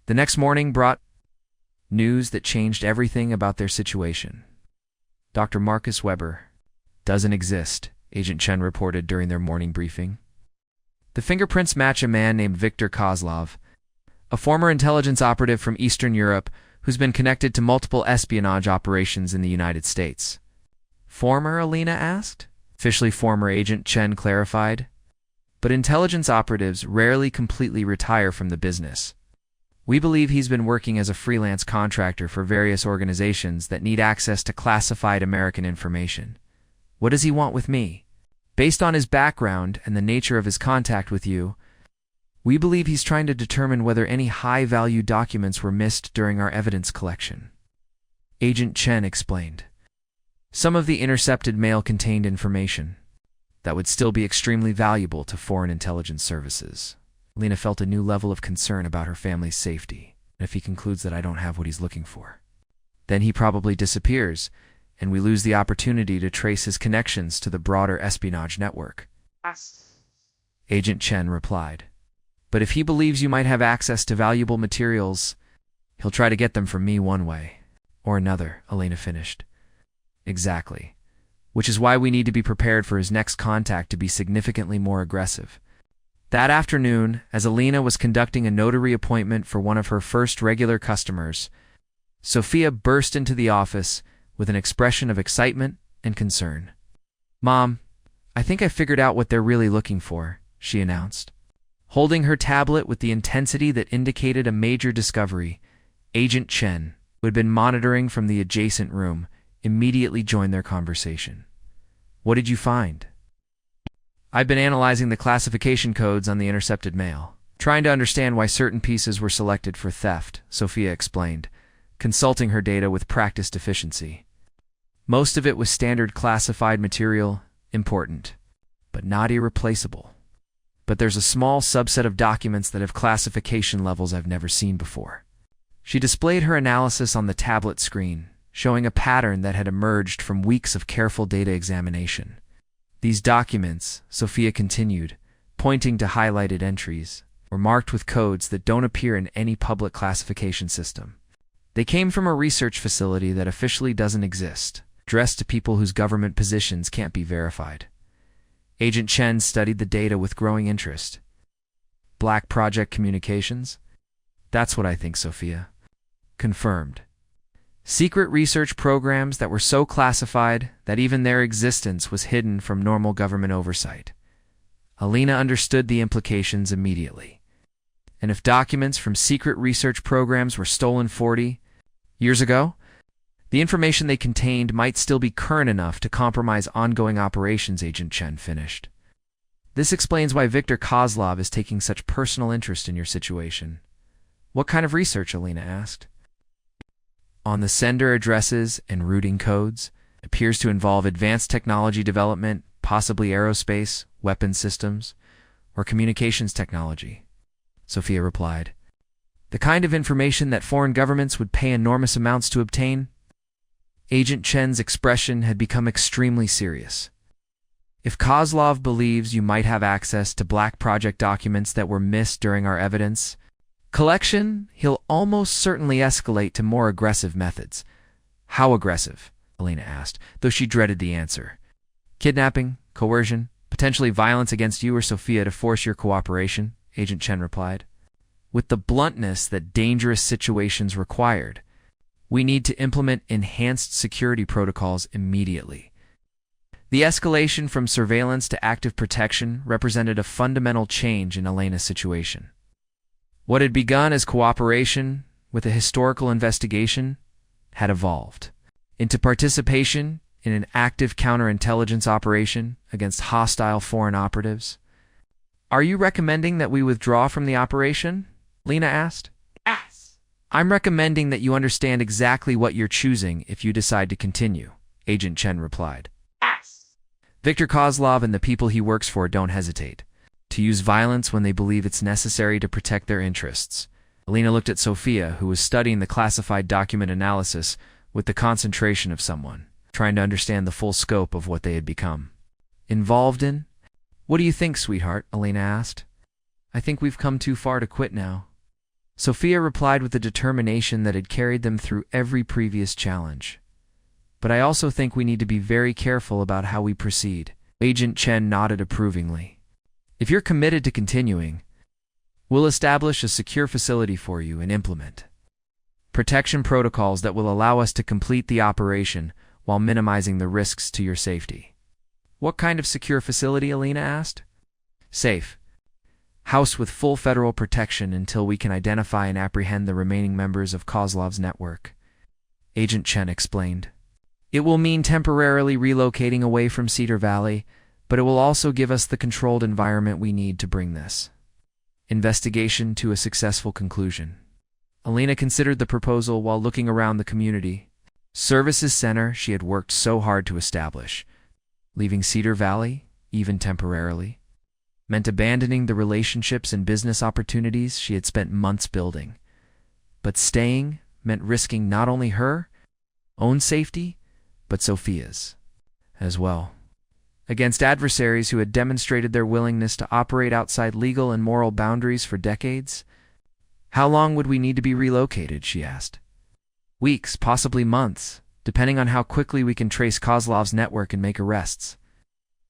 The next morning brought news that changed everything about their situation. Dr. Marcus Weber doesn't exist, Agent Chen reported during their morning briefing. The fingerprints match a man named Viktor Kozlov, a former intelligence operative from Eastern Europe who's been connected to multiple espionage operations in the United States. Former, Alina asked? Officially former, Agent Chen clarified. But intelligence operatives rarely completely retire from the business. We believe he's been working as a freelance contractor for various organizations that need access to classified American information. What does he want with me? Based on his background and the nature of his contact with you, we believe he's trying to determine whether any high-value documents were missed during our evidence collection. Agent Chen explained. Some of the intercepted mail contained information that would still be extremely valuable to foreign intelligence services. Alina felt a new level of concern about her family's safety. If he concludes that I don't have what he's looking for, then he probably disappears, and we lose the opportunity to trace his connections to the broader espionage network. Agent Chen replied. But if he believes you might have access to valuable materials, he'll try to get them from me one way or another, Alina finished. Exactly. Which is why we need to be prepared for his next contact to be significantly more aggressive. That afternoon, as Alina was conducting a notary appointment for one of her first regular customers, Sophia burst into the office with an expression of excitement and concern. Mom, I think I figured out what they're really looking for, she announced. Holding her tablet with the intensity that indicated a major discovery, Agent Chen, who had been monitoring from the adjacent room, immediately joined their conversation. What did you find? I've been analyzing the classification codes on the intercepted mail, trying to understand why certain pieces were selected for theft, Sophia explained, consulting her data with practiced efficiency. Most of it was standard classified material, important, but not irreplaceable. But there's a small subset of documents that have classification levels I've never seen before. She displayed her analysis on the tablet screen, showing a pattern that had emerged from weeks of careful data examination. These documents, Sophia continued, pointing to highlighted entries, were marked with codes that don't appear in any public classification system. They came from a research facility that officially doesn't exist, addressed to people whose government positions can't be verified. Agent Chen studied the data with growing interest. Black Project Communications? That's what I think, Sophia. Confirmed. Secret research programs that were so classified that even their existence was hidden from normal government oversight. Alina understood the implications immediately. And if documents from secret research programs were stolen 40 years ago, the information they contained might still be current enough to compromise ongoing operations, Agent Chen finished. This explains why Viktor Kozlov is taking such personal interest in your situation. What kind of research, Alina asked. On the sender addresses and routing codes, appears to involve advanced technology development, possibly aerospace, weapons systems, or communications technology, Sophia replied. The kind of information that foreign governments would pay enormous amounts to obtain? Agent Chen's expression had become extremely serious. If Kozlov believes you might have access to Black Project documents that were missed during our evidence collection, he'll almost certainly escalate to more aggressive methods. How aggressive? Alina asked, though she dreaded the answer. Kidnapping, coercion, potentially violence against you or Sophia to force your cooperation, Agent Chen replied. With the bluntness that dangerous situations required, we need to implement enhanced security protocols immediately. The escalation from surveillance to active protection represented a fundamental change in Alina's situation. What had begun as cooperation with a historical investigation had evolved into participation in an active counterintelligence operation against hostile foreign operatives. Are you recommending that we withdraw from the operation? Lena asked. Yes. I'm recommending that you understand exactly what you're choosing if you decide to continue, Agent Chen replied. Yes. Viktor Kozlov and the people he works for don't hesitate to use violence when they believe it's necessary to protect their interests. Alina looked at Sophia, who was studying the classified document analysis with the concentration of someone trying to understand the full scope of what they had become involved in. "What do you think, sweetheart?" Alina asked. "I think we've come too far to quit now." Sophia replied with the determination that had carried them through every previous challenge. "But I also think we need to be very careful about how we proceed." Agent Chen nodded approvingly. "If you're committed to continuing, we'll establish a secure facility for you and implement protection protocols that will allow us to complete the operation while minimizing the risks to your safety." "What kind of secure facility?" Alina asked. "Safe. House with full federal protection until we can identify and apprehend the remaining members of Kozlov's network," Agent Chen explained. "It will mean temporarily relocating away from Cedar Valley, but it will also give us the controlled environment we need to bring this investigation to a successful conclusion." Alina considered the proposal while looking around the community services center she had worked so hard to establish. Leaving Cedar Valley, even temporarily, meant abandoning the relationships and business opportunities she had spent months building. But staying meant risking not only her own safety, but Sophia's as well, against adversaries who had demonstrated their willingness to operate outside legal and moral boundaries for decades. "How long would we need to be relocated?" she asked. "Weeks, possibly months, depending on how quickly we can trace Kozlov's network and make arrests."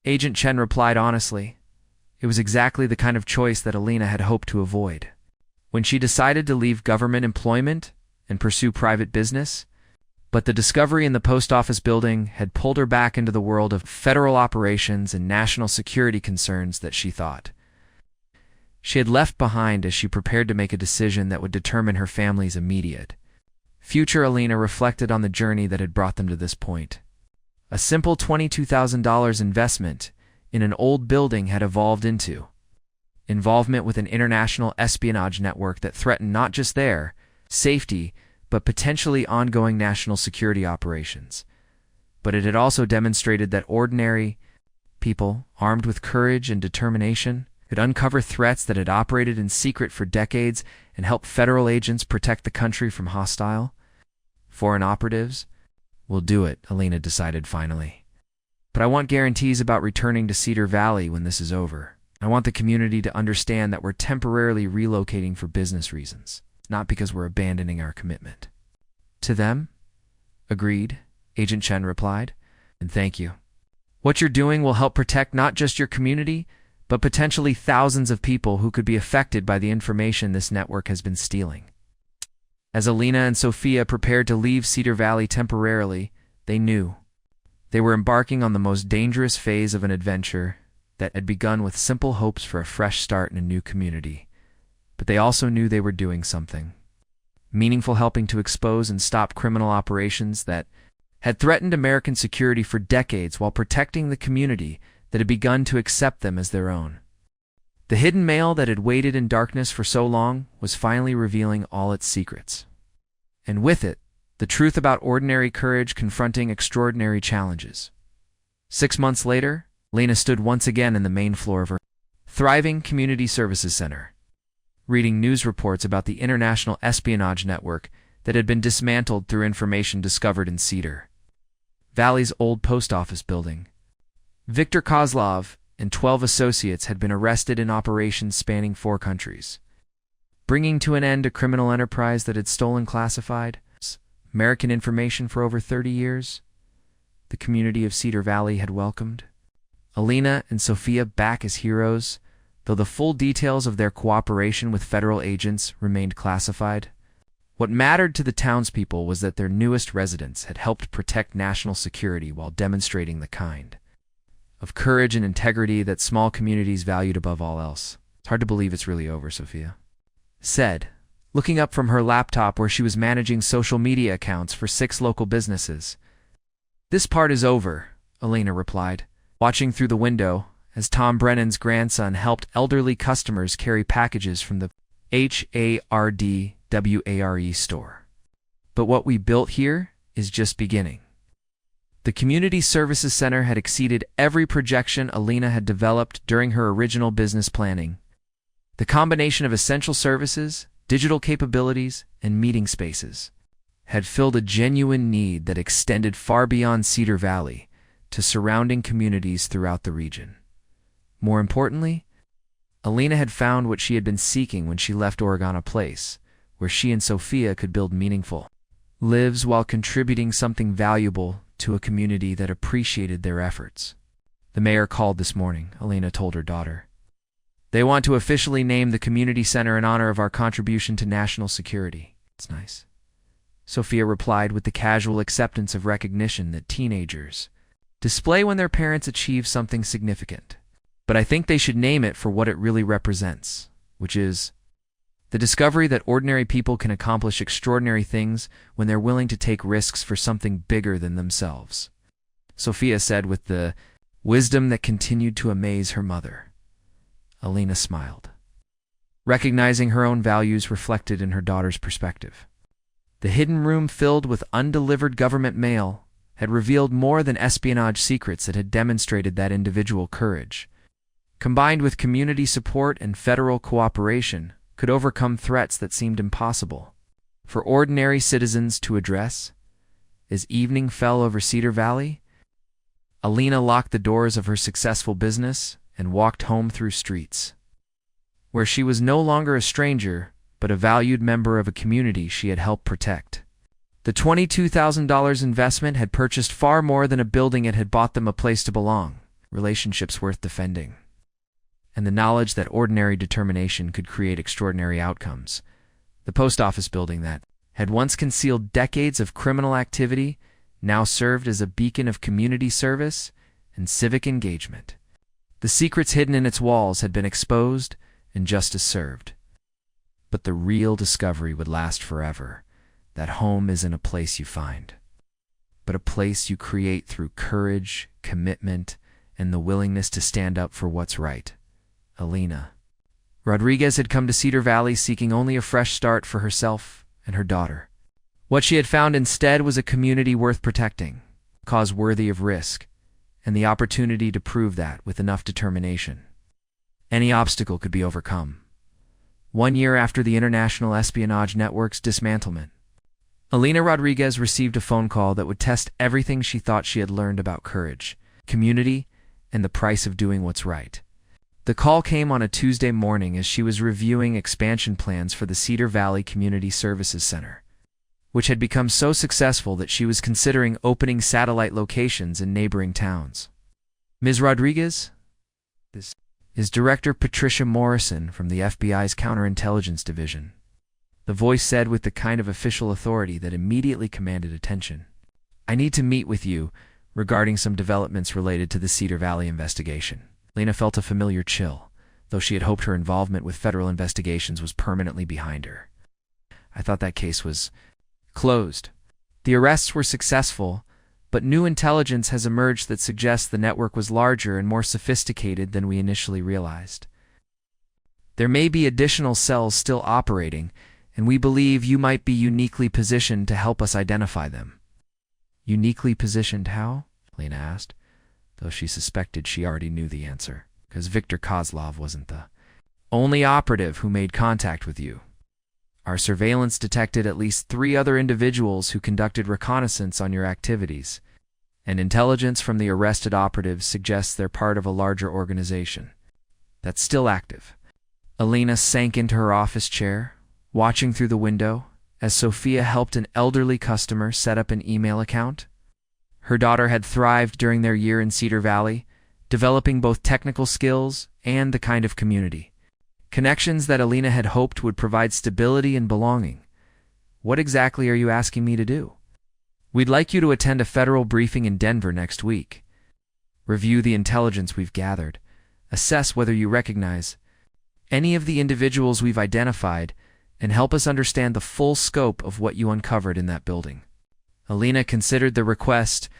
Agent Chen replied honestly. It was exactly the kind of choice that Alina had hoped to avoid. When she decided to leave government employment and pursue private business, but the discovery in the post office building had pulled her back into the world of federal operations and national security concerns that she thought she had left behind as she prepared to make a decision that would determine her family's immediate future. Alina reflected on the journey that had brought them to this point. A simple $22,000 investment in an old building had evolved into involvement with an international espionage network that threatened not just their safety, but potentially ongoing national security operations. But it had also demonstrated that ordinary people, armed with courage and determination, could uncover threats that had operated in secret for decades and help federal agents protect the country from hostile foreign operatives. "We'll do it," Alina decided finally. "But I want guarantees about returning to Cedar Valley when this is over. I want the community to understand that we're temporarily relocating for business reasons, not because we're abandoning our commitment to them." "Agreed," Agent Chen replied. "And thank you. What you're doing will help protect not just your community, but potentially thousands of people who could be affected by the information this network has been stealing." As Alina and Sophia prepared to leave Cedar Valley temporarily, they knew they were embarking on the most dangerous phase of an adventure that had begun with simple hopes for a fresh start in a new community. But they also knew they were doing something meaningful, helping to expose and stop criminal operations that had threatened American security for decades while protecting the community that had begun to accept them as their own. The hidden mail that had waited in darkness for so long was finally revealing all its secrets. And with it, the truth about ordinary courage confronting extraordinary challenges. 6 months later, Lena stood once again in the main floor of her thriving community services center, reading news reports about the international espionage network that had been dismantled through information discovered in Cedar Valley's old post office building. Viktor Kozlov and 12 associates had been arrested in operations spanning 4 countries, bringing to an end a criminal enterprise that had stolen classified American information for over 30 years. The community of Cedar Valley had welcomed Alina and Sophia back as heroes, though the full details of their cooperation with federal agents remained classified. What mattered to the townspeople was that their newest residents had helped protect national security while demonstrating the kind of courage and integrity that small communities valued above all else. "It's hard to believe it's really over," Sophia said, looking up from her laptop where she was managing social media accounts for 6 local businesses. "This part is over," Alina replied, watching through the window as Tom Brennan's grandson helped elderly customers carry packages from the HARDWARE store. "But what we built here is just beginning. The Community Services Center had exceeded every projection Alina had developed during her original business planning. The combination of essential services, digital capabilities, and meeting spaces had filled a genuine need that extended far beyond Cedar Valley to surrounding communities throughout the region. More importantly, Alina had found what she had been seeking when she left Oregana Place, where she and Sophia could build meaningful lives while contributing something valuable to a community that appreciated their efforts. The mayor called this morning, Alina told her daughter. They want to officially name the community center in honor of our contribution to national security. It's nice. Sophia replied with the casual acceptance of recognition that teenagers display when their parents achieve something significant. But I think they should name it for what it really represents, which is the discovery that ordinary people can accomplish extraordinary things when they're willing to take risks for something bigger than themselves, Sophia said with the wisdom that continued to amaze her mother. Alina smiled, recognizing her own values reflected in her daughter's perspective. The hidden room filled with undelivered government mail had revealed more than espionage secrets that had demonstrated that individual courage, combined with community support and federal cooperation, could overcome threats that seemed impossible for ordinary citizens to address. As evening fell over Cedar Valley, Alina locked the doors of her successful business and walked home through streets where she was no longer a stranger, but a valued member of a community she had helped protect. The $22,000 investment had purchased far more than a building. It had bought them a place to belong, relationships worth defending, and the knowledge that ordinary determination could create extraordinary outcomes. The post office building that had once concealed decades of criminal activity now served as a beacon of community service and civic engagement. The secrets hidden in its walls had been exposed and justice served. But the real discovery would last forever. That home isn't a place you find, but a place you create through courage, commitment, and the willingness to stand up for what's right. Alina Rodriguez had come to Cedar Valley seeking only a fresh start for herself and her daughter. What she had found instead was a community worth protecting, a cause worthy of risk, and the opportunity to prove that with enough determination, any obstacle could be overcome. 1 year after the international espionage network's dismantlement, Alina Rodriguez received a phone call that would test everything she thought she had learned about courage, community, and the price of doing what's right. The call came on a Tuesday morning as she was reviewing expansion plans for the Cedar Valley Community Services Center, which had become so successful that she was considering opening satellite locations in neighboring towns. Ms. Rodriguez? This is Director Patricia Morrison from the FBI's Counterintelligence Division. The voice said with the kind of official authority that immediately commanded attention. I need to meet with you regarding some developments related to the Cedar Valley investigation. Alina felt a familiar chill, though she had hoped her involvement with federal investigations was permanently behind her. I thought that case was closed. The arrests were successful, but new intelligence has emerged that suggests the network was larger and more sophisticated than we initially realized. There may be additional cells still operating, and we believe you might be uniquely positioned to help us identify them. Uniquely positioned how? Alina asked, though she suspected she already knew the answer, because Viktor Kozlov wasn't the only operative who made contact with you. Our surveillance detected at least 3 other individuals who conducted reconnaissance on your activities, and intelligence from the arrested operatives suggests they're part of a larger organization that's still active. Alina sank into her office chair, watching through the window as Sophia helped an elderly customer set up an email account. Her daughter had thrived during their year in Cedar Valley, developing both technical skills and the kind of community connections that Alina had hoped would provide stability and belonging. What exactly are you asking me to do? We'd like you to attend a federal briefing in Denver next week. Review the intelligence we've gathered. Assess whether you recognize any of the individuals we've identified, and help us understand the full scope of what you uncovered in that building. Alina considered the request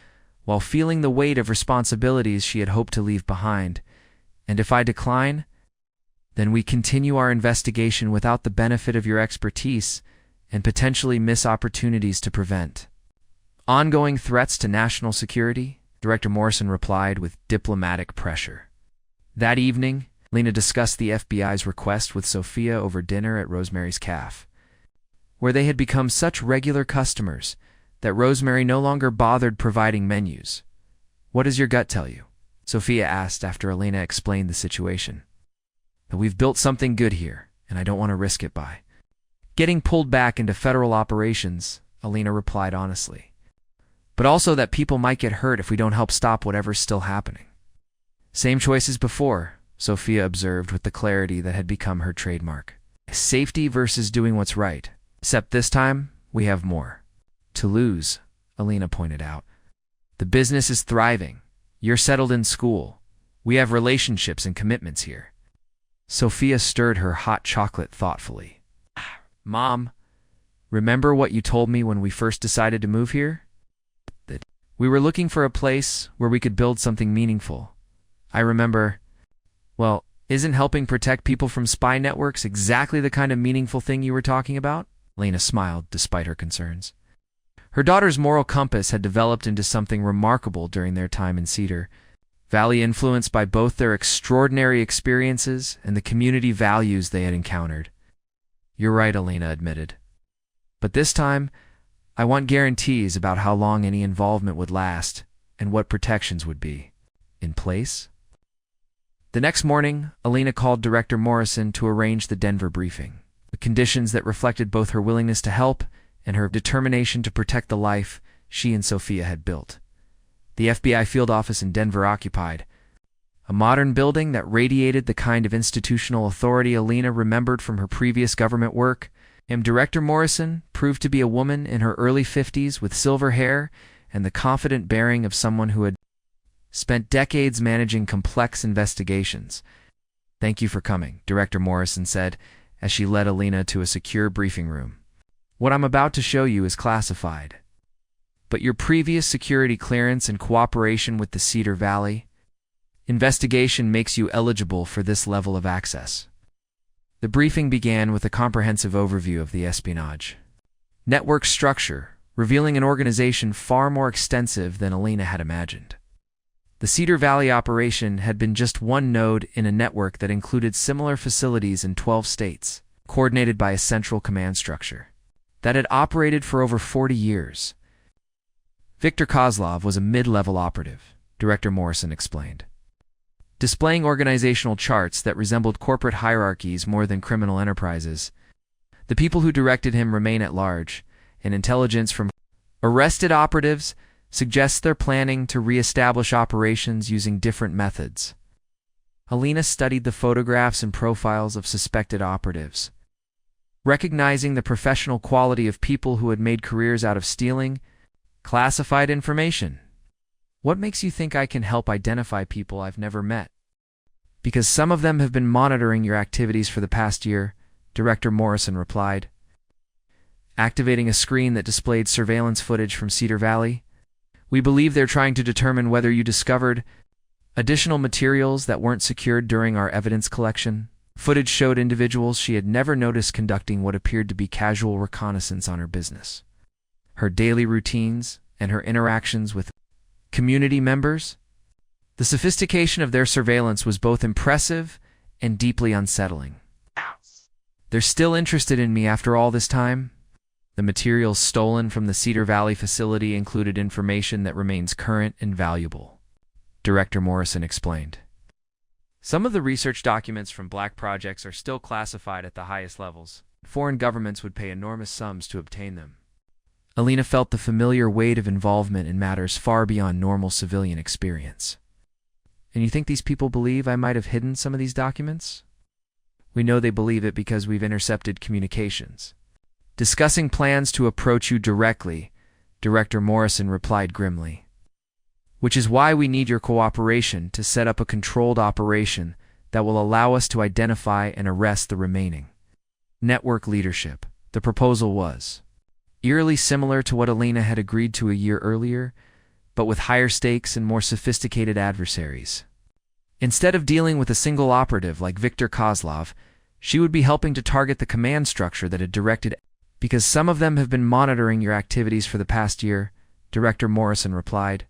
while feeling the weight of responsibilities she had hoped to leave behind. And if I decline, then we continue our investigation without the benefit of your expertise and potentially miss opportunities to prevent Ongoing threats to national security, Director Morrison replied with diplomatic pressure. That evening, Lena discussed the FBI's request with Sophia over dinner at Rosemary's Café, where they had become such regular customers that Rosemary no longer bothered providing menus. "What does your gut tell you?" Sophia asked after Elena explained the situation. "That we've built something good here, and I don't want to risk it by getting pulled back into federal operations," Elena replied honestly. "But also that people might get hurt if we don't help stop whatever's still happening." "Same choice as before," Sophia observed with the clarity that had become her trademark. "Safety versus doing what's right. Except this time, we have more to lose," Elena pointed out. "The business is thriving. You're settled in school. We have relationships and commitments here." Sophia stirred her hot chocolate thoughtfully. "Mom, remember what you told me when we first decided to move here? That we were looking for a place where we could build something meaningful. I remember, well, isn't helping protect people from spy networks exactly the kind of meaningful thing you were talking about?" Lena smiled despite her concerns. Her daughter's moral compass had developed into something remarkable during their time in Cedar Valley, influenced by both their extraordinary experiences and the community values they had encountered. "You're right," Elena admitted. "But this time, I want guarantees about how long any involvement would last and what protections would be in place." The next morning, Elena called Director Morrison to arrange the Denver briefing, the conditions that reflected both her willingness to help and her determination to protect the life she and Sophia had built. The FBI field office in Denver occupied a modern building that radiated the kind of institutional authority Elena remembered from her previous government work, and Director Morrison proved to be a woman in her early 50s with silver hair and the confident bearing of someone who had spent decades managing complex investigations. "Thank you for coming," Director Morrison said as she led Elena to a secure briefing room. "What I'm about to show you is classified, but your previous security clearance and cooperation with the Cedar Valley investigation makes you eligible for this level of access." The briefing began with a comprehensive overview of the espionage network structure, revealing an organization far more extensive than Elena had imagined. The Cedar Valley operation had been just one node in a network that included similar facilities in 12 states, coordinated by a central command structure that had operated for over 40 years. Viktor Kozlov was a mid-level operative, Director Morrison explained, displaying organizational charts that resembled corporate hierarchies more than criminal enterprises. The people who directed him remain at large, and intelligence from arrested operatives suggests they're planning to re-establish operations using different methods. Elena studied the photographs and profiles of suspected operatives, recognizing the professional quality of people who had made careers out of stealing classified information. "What makes you think I can help identify people I've never met?" "Because some of them have been monitoring your activities for the past year," Director Morrison replied, activating a screen that displayed surveillance footage from Cedar Valley. "We believe they're trying to determine whether you discovered additional materials that weren't secured during our evidence collection." Footage showed individuals she had never noticed conducting what appeared to be casual reconnaissance on her business, her daily routines, and her interactions with community members. The sophistication of their surveillance was both impressive and deeply unsettling. "They're still interested in me after all this time?" The materials stolen from the Cedar Valley facility included information that remains current and valuable, Director Morrison explained. "Some of the research documents from black projects are still classified at the highest levels. Foreign governments would pay enormous sums to obtain them." Elena felt the familiar weight of involvement in matters far beyond normal civilian experience. "And you think these people believe I might have hidden some of these documents?" "We know they believe it because we've intercepted communications, discussing plans to approach you directly," Director Morrison replied grimly. "Which is why we need your cooperation to set up a controlled operation that will allow us to identify and arrest the remaining network leadership." The proposal was eerily similar to what Elena had agreed to a year earlier, but with higher stakes and more sophisticated adversaries. Instead of dealing with a single operative like Viktor Kozlov, she would be helping to target the command structure that had directed. "Because some of them have been monitoring your activities for the past year," Director Morrison replied,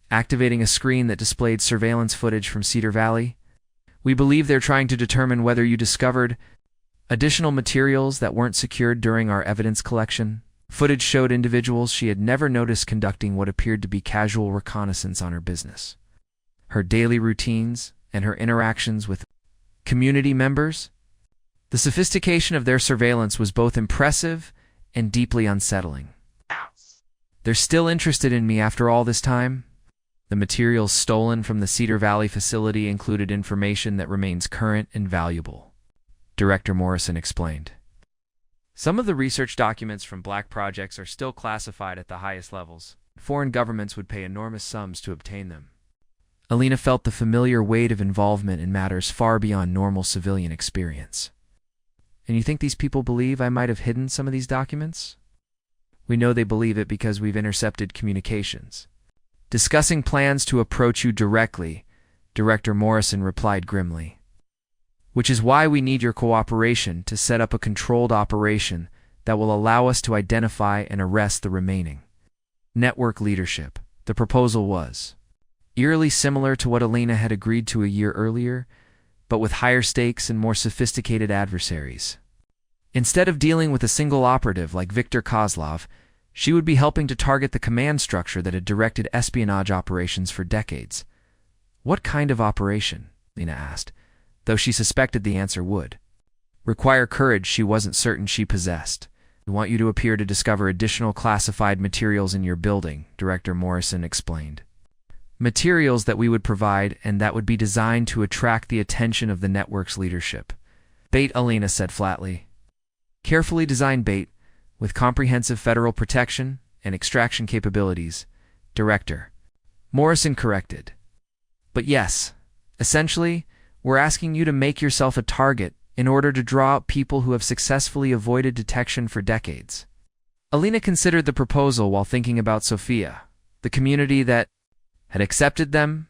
activating a screen that displayed surveillance footage from Cedar Valley. We believe they're trying to determine whether you discovered additional materials that weren't secured during our evidence collection. Footage showed individuals she had never noticed conducting what appeared to be casual reconnaissance on her business. Her daily routines and her interactions with community members. The sophistication of their surveillance was both impressive and deeply unsettling. They're still interested in me after all this time? The materials stolen from the Cedar Valley facility included information that remains current and valuable, Director Morrison explained. Some of the research documents from Black projects are still classified at the highest levels. Foreign governments would pay enormous sums to obtain them. Alina felt the familiar weight of involvement in matters far beyond normal civilian experience. And you think these people believe I might have hidden some of these documents? We know they believe it because we've intercepted communications. Discussing plans to approach you directly, Director Morrison replied grimly. Which is why we need your cooperation to set up a controlled operation that will allow us to identify and arrest the remaining network leadership. The proposal was eerily similar to what Alina had agreed to a year earlier, but with higher stakes and more sophisticated adversaries. Instead of dealing with a single operative like Viktor Kozlov, she would be helping to target the command structure that had directed espionage operations for decades. What kind of operation? Alina asked, though she suspected the answer would require courage she wasn't certain she possessed. We want you to appear to discover additional classified materials in your building, Director Morrison explained. Materials that we would provide and that would be designed to attract the attention of the network's leadership. Bait, Alina said flatly. Carefully designed bait, with comprehensive federal protection and extraction capabilities, Director Morrison corrected. But yes, essentially, we're asking you to make yourself a target in order to draw out people who have successfully avoided detection for decades. Alina considered the proposal while thinking about Sofia, the community that had accepted them,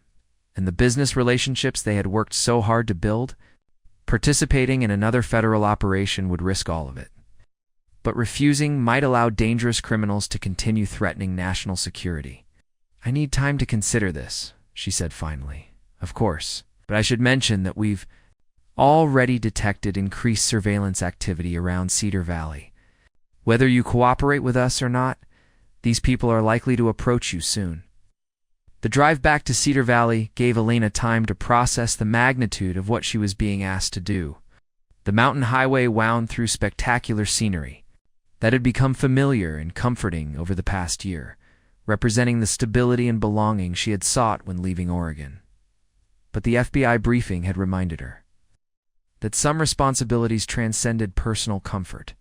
and the business relationships they had worked so hard to build. Participating in another federal operation would risk all of it. But refusing might allow dangerous criminals to continue threatening national security. I need time to consider this, she said finally. Of course, but I should mention that we've already detected increased surveillance activity around Cedar Valley. Whether you cooperate with us or not, these people are likely to approach you soon. The drive back to Cedar Valley gave Alina time to process the magnitude of what she was being asked to do. The mountain highway wound through spectacular scenery that had become familiar and comforting over the past year, representing the stability and belonging she had sought when leaving Oregon. But the FBI briefing had reminded her that some responsibilities transcended personal comfort,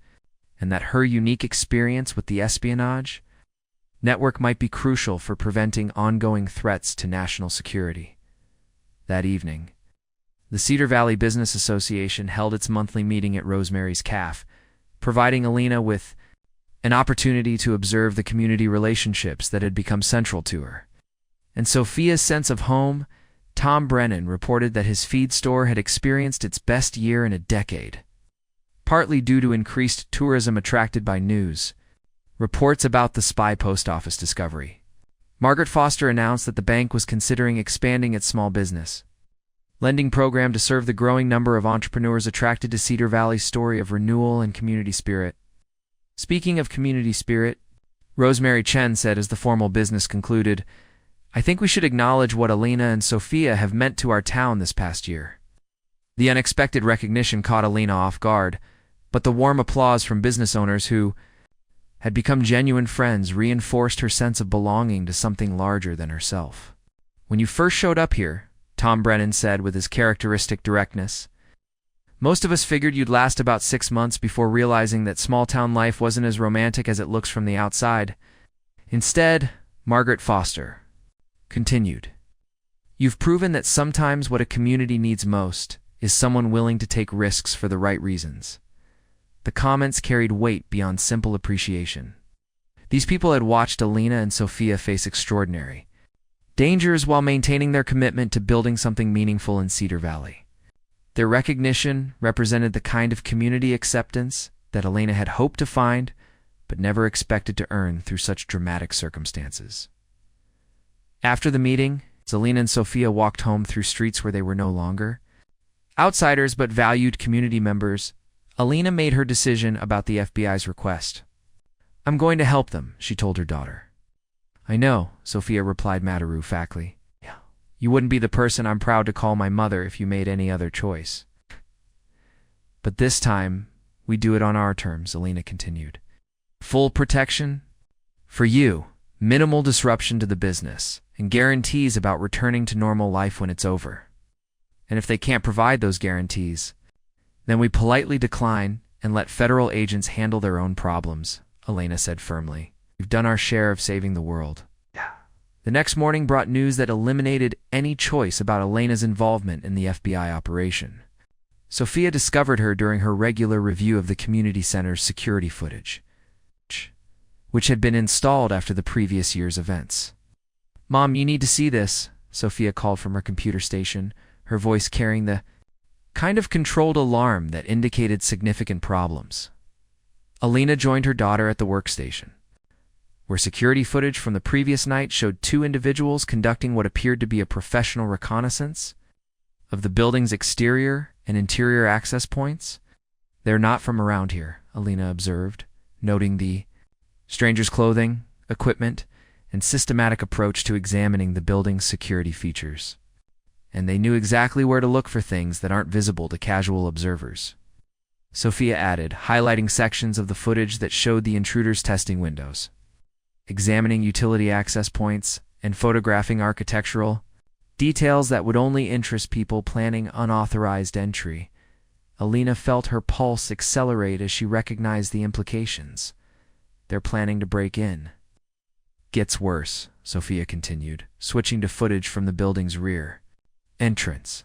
and that her unique experience with the espionage network might be crucial for preventing ongoing threats to national security. That evening, the Cedar Valley Business Association held its monthly meeting at Rosemary's Café, providing Alina with an opportunity to observe the community relationships that had become central to her. And Sofia's sense of home, Tom Brennan reported that his feed store had experienced its best year in a decade, partly due to increased tourism attracted by news reports about the spy post office discovery. Margaret Foster announced that the bank was considering expanding its small business lending program to serve the growing number of entrepreneurs attracted to Cedar Valley's story of renewal and community spirit. Speaking of community spirit, Rosemary Chen said as the formal business concluded, I think we should acknowledge what Alina and Sofia have meant to our town this past year. The unexpected recognition caught Alina off guard, but the warm applause from business owners who had become genuine friends reinforced her sense of belonging to something larger than herself. When you first showed up here, Tom Brennan said with his characteristic directness, most of us figured you'd last about 6 months before realizing that small-town life wasn't as romantic as it looks from the outside. Instead, Margaret Foster continued, you've proven that sometimes what a community needs most is someone willing to take risks for the right reasons. The comments carried weight beyond simple appreciation. These people had watched Alina and Sofia face extraordinary dangers while maintaining their commitment to building something meaningful in Cedar Valley. Their recognition represented the kind of community acceptance that Alina had hoped to find, but never expected to earn through such dramatic circumstances. After the meeting, Alina and Sophia walked home through streets where they were no longer outsiders but valued community members. Alina made her decision about the FBI's request. "I'm going to help them," she told her daughter. "I know," Sophia replied matter-of-factly. "You wouldn't be the person I'm proud to call my mother if you made any other choice." "But this time, we do it on our terms," Alina continued. "Full protection for you, minimal disruption to the business, and guarantees about returning to normal life when it's over. And if they can't provide those guarantees, then we politely decline and let federal agents handle their own problems," Alina said firmly. "We've done our share of saving the world." The next morning brought news that eliminated any choice about Alina's involvement in the FBI operation. Sophia discovered her during her regular review of the community center's security footage, which had been installed after the previous year's events. "Mom, you need to see this," Sophia called from her computer station, her voice carrying the kind of controlled alarm that indicated significant problems. Alina joined her daughter at the workstation, where security footage from the previous night showed two individuals conducting what appeared to be a professional reconnaissance of the building's exterior and interior access points. "They're not from around here," Alina observed, noting the stranger's clothing, equipment, and systematic approach to examining the building's security features. "And they knew exactly where to look for things that aren't visible to casual observers," Sophia added, highlighting sections of the footage that showed the intruders testing windows, examining utility access points, and photographing architectural details that would only interest people planning unauthorized entry. Alina felt her pulse accelerate as she recognized the implications. They're planning to break in. "Gets worse," Sophia continued, switching to footage from the building's rear entrance.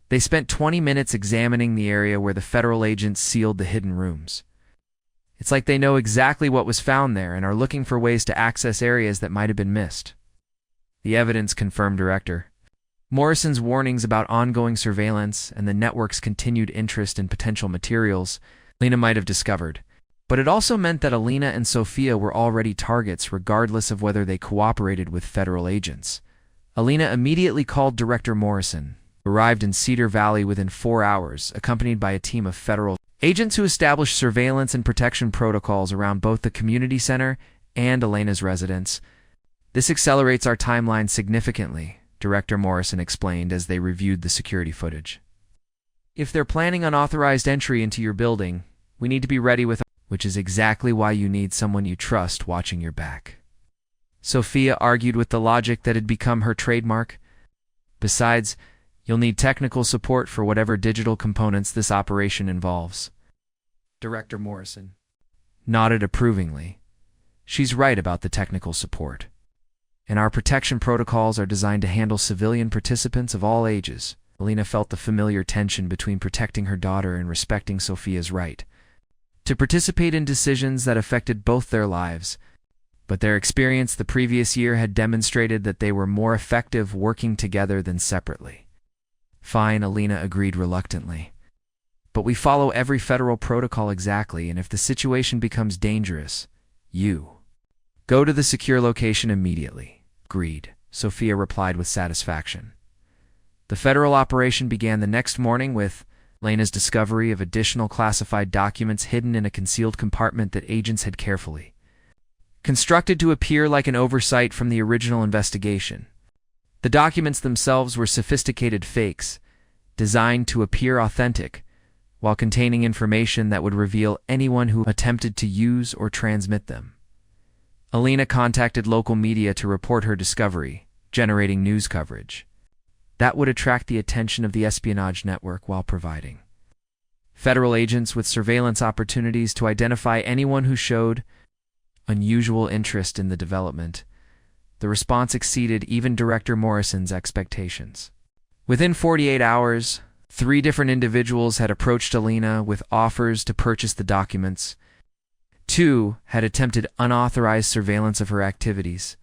"They spent 20 minutes examining the area where the federal agents sealed the hidden rooms. It's like they know exactly what was found there and are looking for ways to access areas that might have been missed." The evidence confirmed Director Morrison's warnings about ongoing surveillance and the network's continued interest in potential materials Alina might have discovered. But it also meant that Alina and Sophia were already targets regardless of whether they cooperated with federal agents. Alina immediately called Director Morrison, who arrived in Cedar Valley within 4 hours, accompanied by a team of federal agents who established surveillance and protection protocols around both the community center and Alina's residence. "This accelerates our timeline significantly," Director Morrison explained as they reviewed the security footage. "If they're planning unauthorized entry into your building, we need to be ready with, which is exactly why you need someone you trust watching your back." Sophia argued with the logic that had become her trademark. "Besides, you'll need technical support for whatever digital components this operation involves." Director Morrison nodded approvingly. "She's right about the technical support. And our protection protocols are designed to handle civilian participants of all ages." Alina felt the familiar tension between protecting her daughter and respecting Sophia's right to participate in decisions that affected both their lives. But their experience the previous year had demonstrated that they were more effective working together than separately. "Fine," Alina agreed reluctantly. "But we follow every federal protocol exactly, and if the situation becomes dangerous, you go to the secure location immediately." "Agreed," Sophia replied with satisfaction. The federal operation began the next morning with Alina's discovery of additional classified documents hidden in a concealed compartment that agents had carefully constructed to appear like an oversight from the original investigation. The documents themselves were sophisticated fakes, designed to appear authentic, while containing information that would reveal anyone who attempted to use or transmit them. Alina contacted local media to report her discovery, generating news coverage that would attract the attention of the espionage network while providing federal agents with surveillance opportunities to identify anyone who showed unusual interest in the development. The response exceeded even Director Morrison's expectations. Within 48 hours, 3 different individuals had approached Alina with offers to purchase the documents. 2 had attempted unauthorized surveillance of her activities,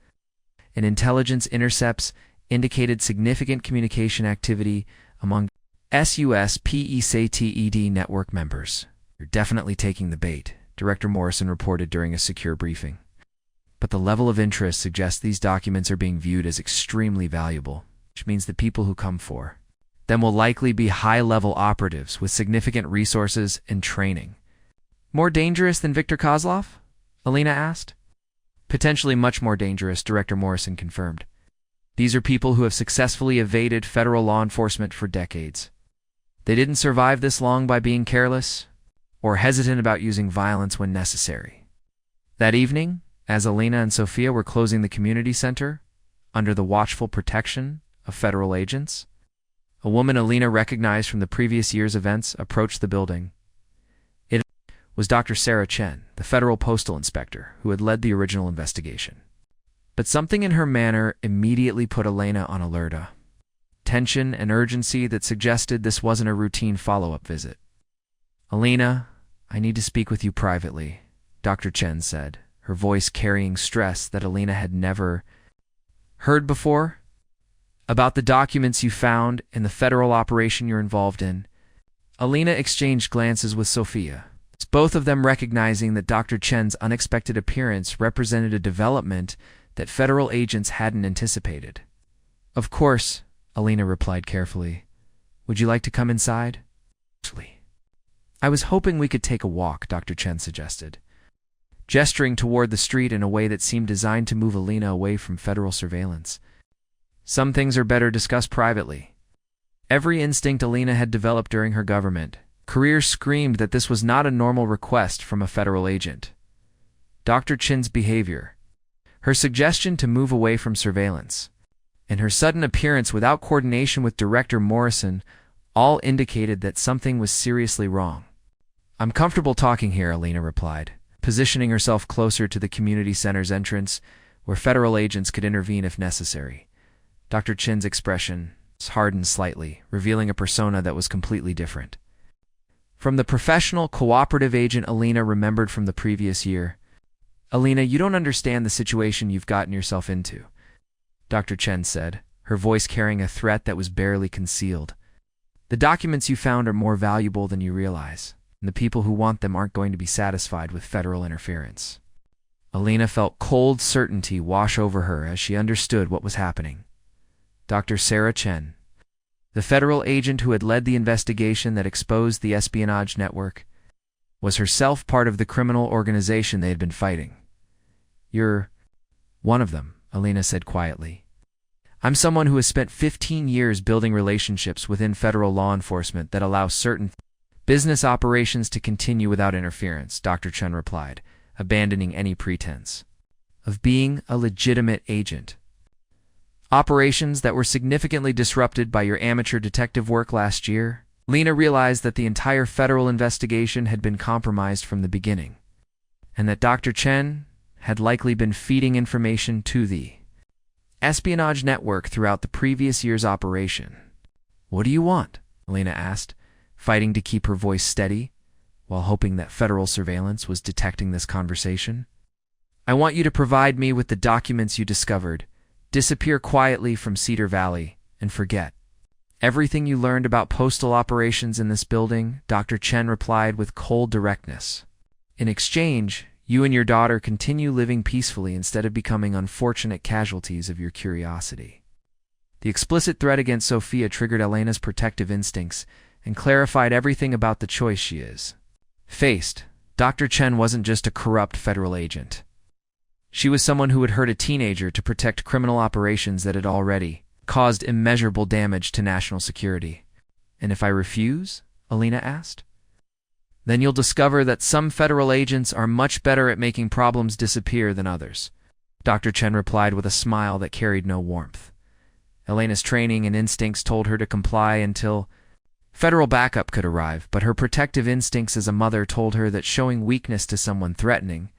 and intelligence intercepts indicated significant communication activity among SUSPECTED network members. "You're definitely taking the bait," Director Morrison reported during a secure briefing. But the level of interest suggests these documents are being viewed as extremely valuable, which means the people who come for them will likely be high-level operatives with significant resources and training. More dangerous than Viktor Kozlov? Alina asked. Potentially much more dangerous, Director Morrison confirmed. These are people who have successfully evaded federal law enforcement for decades. They didn't survive this long by being careless or hesitant about using violence when necessary. That evening, as Alina and Sophia were closing the community center, under the watchful protection of federal agents, a woman Alina recognized from the previous year's events approached the building. It was Dr. Sarah Chen, the federal postal inspector, who had led the original investigation. But something in her manner immediately put Alina on alert. Tension and urgency that suggested this wasn't a routine follow-up visit. "Alina, I need to speak with you privately," Dr. Chen said, her voice carrying stress that Alina had never heard before. "About the documents you found in the federal operation you're involved in." Alina exchanged glances with Sophia, both of them recognizing that Dr. Chen's unexpected appearance represented a development that federal agents hadn't anticipated. "Of course," Alina replied carefully. "Would you like to come inside?" "I was hoping we could take a walk," Dr. Chen suggested, gesturing toward the street in a way that seemed designed to move Alina away from federal surveillance. Some things are better discussed privately. Every instinct Alina had developed during her government career screamed that this was not a normal request from a federal agent. Dr. Chen's behavior, her suggestion to move away from surveillance, and her sudden appearance without coordination with Director Morrison all indicated that something was seriously wrong. "I'm comfortable talking here," Alina replied, positioning herself closer to the community center's entrance where federal agents could intervene if necessary. Dr. Chen's expression hardened slightly, revealing a persona that was completely different from the professional, cooperative agent Alina remembered from the previous year. "Alina, you don't understand the situation you've gotten yourself into," Dr. Chen said, her voice carrying a threat that was barely concealed. "The documents you found are more valuable than you realize, and the people who want them aren't going to be satisfied with federal interference." Alina felt cold certainty wash over her as she understood what was happening. Dr. Sarah Chen, the federal agent who had led the investigation that exposed the espionage network, was herself part of the criminal organization they had been fighting. "You're one of them," Alina said quietly. "I'm someone who has spent 15 years building relationships within federal law enforcement that allow certain business operations to continue without interference," Dr. Chen replied, abandoning any pretense of being a legitimate agent. "Operations that were significantly disrupted by your amateur detective work last year." Lena realized that the entire federal investigation had been compromised from the beginning, and that Dr. Chen had likely been feeding information to the espionage network throughout the previous year's operation. "What do you want?" Lena asked, fighting to keep her voice steady, while hoping that federal surveillance was detecting this conversation. "I want you to provide me with the documents you discovered. Disappear quietly from Cedar Valley and forget everything you learned about postal operations in this building," Dr. Chen replied with cold directness. "In exchange, you and your daughter continue living peacefully instead of becoming unfortunate casualties of your curiosity." The explicit threat against Sophia triggered Elena's protective instincts and clarified everything about the choice she is faced. Dr. Chen wasn't just a corrupt federal agent. She was someone who had hurt a teenager to protect criminal operations that had already caused immeasurable damage to national security. "And if I refuse?" Alina asked. "Then you'll discover that some federal agents are much better at making problems disappear than others," Dr. Chen replied with a smile that carried no warmth. Elena's training and instincts told her to comply until federal backup could arrive, but her protective instincts as a mother told her that showing weakness to someone threatening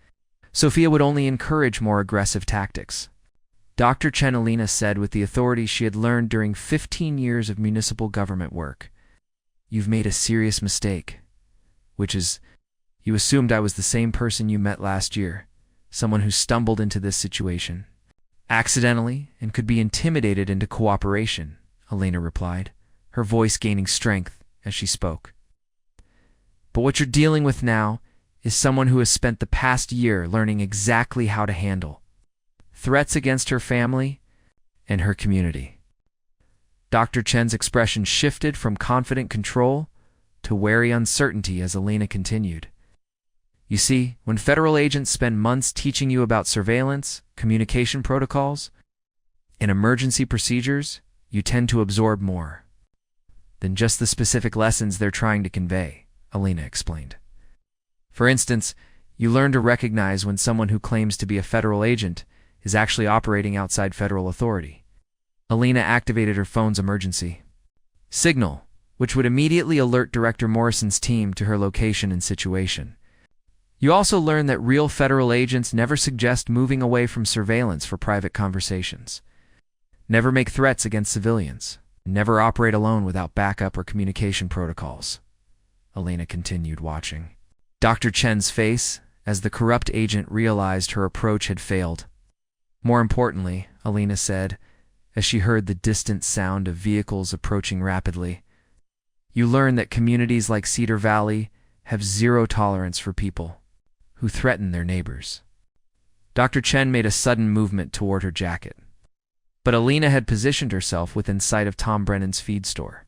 Sophia would only encourage more aggressive tactics. Dr. Chen, Alina said with the authority she had learned during 15 years of municipal government work, "You've made a serious mistake, which is, you assumed I was the same person you met last year, someone who stumbled into this situation accidentally and could be intimidated into cooperation," Alina replied, her voice gaining strength as she spoke. "But what you're dealing with now is someone who has spent the past year learning exactly how to handle threats against her family and her community. Dr. Chen's expression shifted from confident control to wary uncertainty as Alina continued. You see, when federal agents spend months teaching you about surveillance, communication protocols, and emergency procedures, you tend to absorb more than just the specific lessons they're trying to convey, Alina explained. For instance, you learn to recognize when someone who claims to be a federal agent is actually operating outside federal authority. Alina activated her phone's emergency signal, which would immediately alert Director Morrison's team to her location and situation. You also learn that real federal agents never suggest moving away from surveillance for private conversations, never make threats against civilians, never operate alone without backup or communication protocols. Alina continued, watching Dr. Chen's face as the corrupt agent realized her approach had failed. More importantly, Alina said, as she heard the distant sound of vehicles approaching rapidly, you learn that communities like Cedar Valley have zero tolerance for people who threaten their neighbors. Dr. Chen made a sudden movement toward her jacket, but Alina had positioned herself within sight of Tom Brennan's feed store,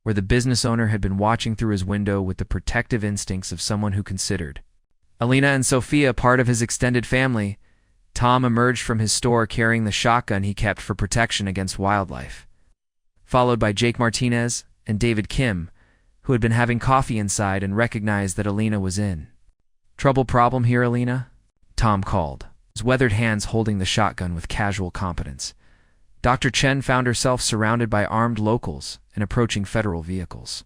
where the business owner had been watching through his window with the protective instincts of someone who considered Alina and Sophia part of his extended family. Tom emerged from his store carrying the shotgun he kept for protection against wildlife, followed by Jake Martinez and David Kim, who had been having coffee inside and recognized that Alina was in. Trouble problem here, Alina? Tom called, his weathered hands holding the shotgun with casual competence. Dr. Chen found herself surrounded by armed locals and approaching federal vehicles.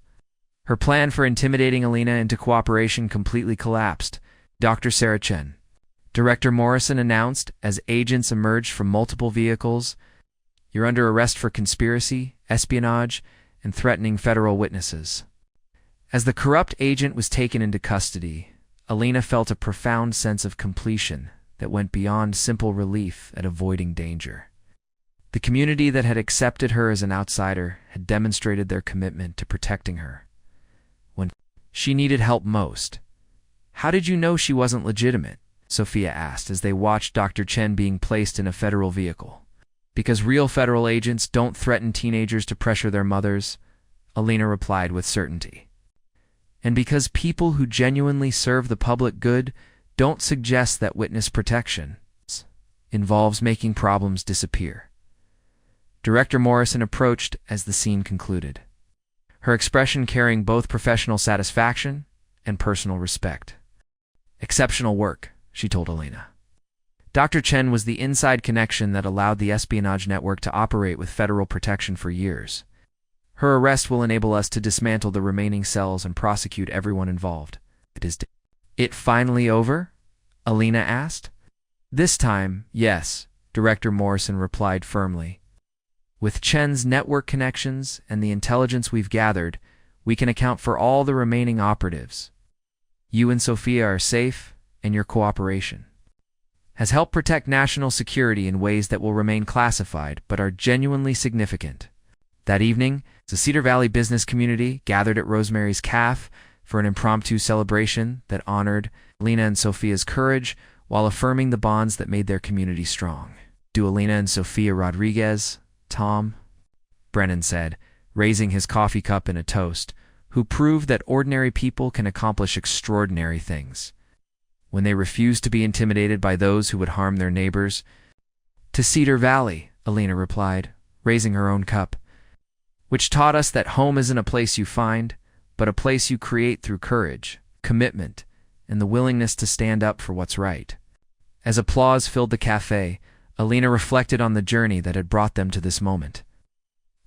Her plan for intimidating Alina into cooperation completely collapsed. Dr. Sarah Chen, Director Morrison announced as agents emerged from multiple vehicles, "You're under arrest for conspiracy, espionage, and threatening federal witnesses." As the corrupt agent was taken into custody, Alina felt a profound sense of completion that went beyond simple relief at avoiding danger. The community that had accepted her as an outsider had demonstrated their commitment to protecting her when she needed help most. "How did you know she wasn't legitimate?" Sophia asked as they watched Dr. Chen being placed in a federal vehicle. "Because real federal agents don't threaten teenagers to pressure their mothers," Alina replied with certainty. "And because people who genuinely serve the public good don't suggest that witness protection involves making problems disappear." Director Morrison approached as the scene concluded, her expression carrying both professional satisfaction and personal respect. "Exceptional work," she told Alina. Dr. Chen was the inside connection that allowed the espionage network to operate with federal protection for years. Her arrest will enable us to dismantle the remaining cells and prosecute everyone involved. "Is it finally over?" Alina asked. "This time, yes," Director Morrison replied firmly. "With Chen's network connections and the intelligence we've gathered, we can account for all the remaining operatives. You and Sophia are safe, and your cooperation has helped protect national security in ways that will remain classified but are genuinely significant." That evening, the Cedar Valley business community gathered at Rosemary's Café for an impromptu celebration that honored Alina and Sophia's courage while affirming the bonds that made their community strong. "Do Alina and Sophia Rodriguez, Tom," Brennan said, raising his coffee cup in a toast, "who proved that ordinary people can accomplish extraordinary things when they refuse to be intimidated by those who would harm their neighbors." "To Cedar Valley," Alina replied, raising her own cup, "which taught us that home isn't a place you find, but a place you create through courage, commitment, and the willingness to stand up for what's right." As applause filled the café, Alina reflected on the journey that had brought them to this moment.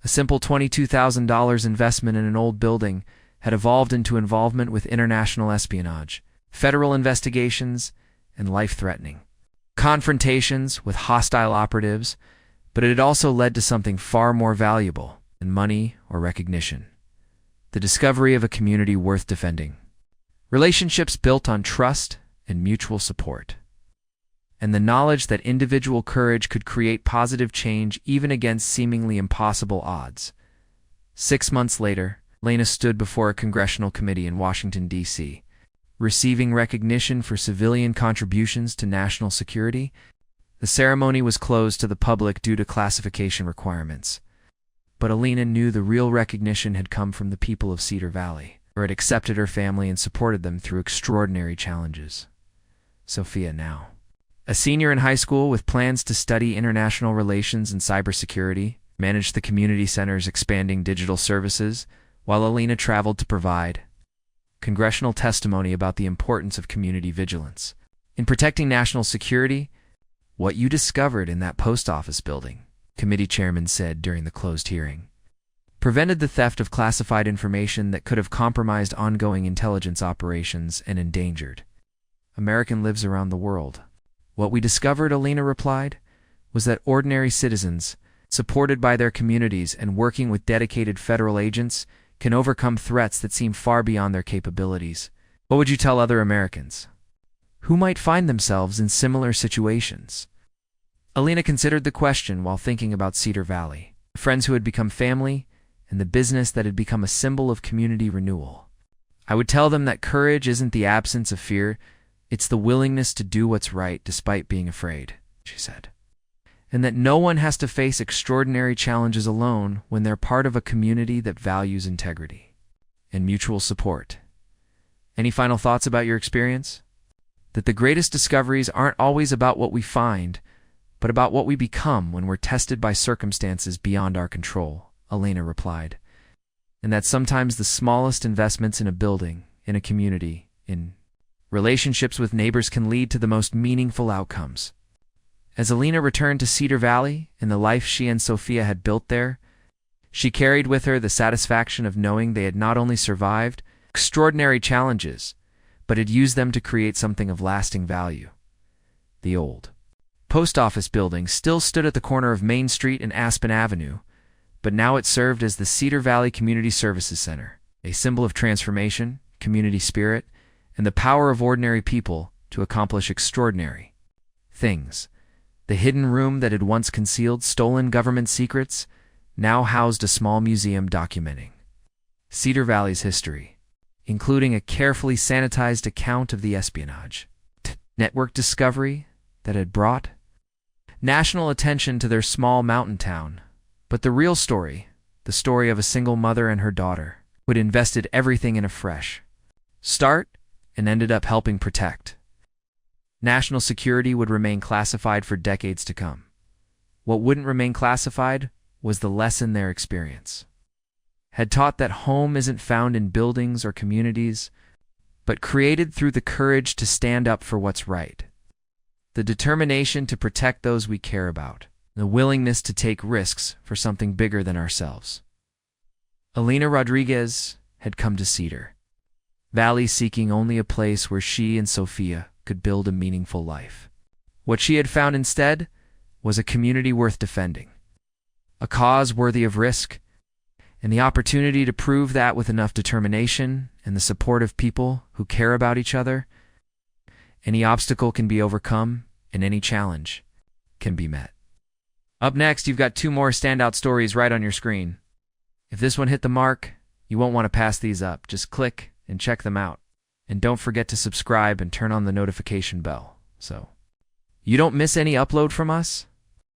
A simple $22,000 investment in an old building had evolved into involvement with international espionage, federal investigations, and life-threatening confrontations with hostile operatives, but it had also led to something far more valuable than money or recognition: the discovery of a community worth defending, relationships built on trust and mutual support, and the knowledge that individual courage could create positive change even against seemingly impossible odds. 6 months later, Alina stood before a congressional committee in Washington, D.C., receiving recognition for civilian contributions to national security. The ceremony was closed to the public due to classification requirements. But Alina knew the real recognition had come from the people of Cedar Valley, or had accepted her family and supported them through extraordinary challenges. Sophia now, a senior in high school with plans to study international relations and cybersecurity, managed the community center's expanding digital services, while Alina traveled to provide congressional testimony about the importance of community vigilance in protecting national security. What you discovered in that post office building, committee chairman said during the closed hearing, prevented the theft of classified information that could have compromised ongoing intelligence operations and endangered American lives around the world. What we discovered, Alina replied, was that ordinary citizens, supported by their communities and working with dedicated federal agents, can overcome threats that seem far beyond their capabilities. What would you tell other Americans who might find themselves in similar situations? Alina considered the question while thinking about Cedar Valley, friends who had become family, and the business that had become a symbol of community renewal. I would tell them that courage isn't the absence of fear, it's the willingness to do what's right despite being afraid, she said. And that no one has to face extraordinary challenges alone when they're part of a community that values integrity and mutual support. Any final thoughts about your experience? That the greatest discoveries aren't always about what we find, but about what we become when we're tested by circumstances beyond our control, Alina replied. And that sometimes the smallest investments in a building, in a community, in relationships with neighbors can lead to the most meaningful outcomes. As Alina returned to Cedar Valley and the life she and Sophia had built there, she carried with her the satisfaction of knowing they had not only survived extraordinary challenges, but had used them to create something of lasting value. The old post office building still stood at the corner of Main Street and Aspen Avenue, but now it served as the Cedar Valley Community Services Center, a symbol of transformation, community spirit, and the power of ordinary people to accomplish extraordinary things. The hidden room that had once concealed stolen government secrets now housed a small museum documenting Cedar Valley's history, including a carefully sanitized account of the espionage network discovery that had brought national attention to their small mountain town. But the real story, the story of a single mother and her daughter, who had invested everything in a fresh start and ended up helping protect national security, would remain classified for decades to come. What wouldn't remain classified was the lesson their experience had taught, that home isn't found in buildings or communities, but created through the courage to stand up for what's right, the determination to protect those we care about, the willingness to take risks for something bigger than ourselves. Alina Rodriguez had come to Cedar Valley seeking only a place where she and Sophia could build a meaningful life. What she had found instead was a community worth defending, a cause worthy of risk, and the opportunity to prove that with enough determination and the support of people who care about each other, any obstacle can be overcome and any challenge can be met. Up next, you've got 2 more standout stories right on your screen. If this one hit the mark, you won't want to pass these up. Just click and check them out. And don't forget to subscribe and turn on the notification bell so you don't miss any upload from us.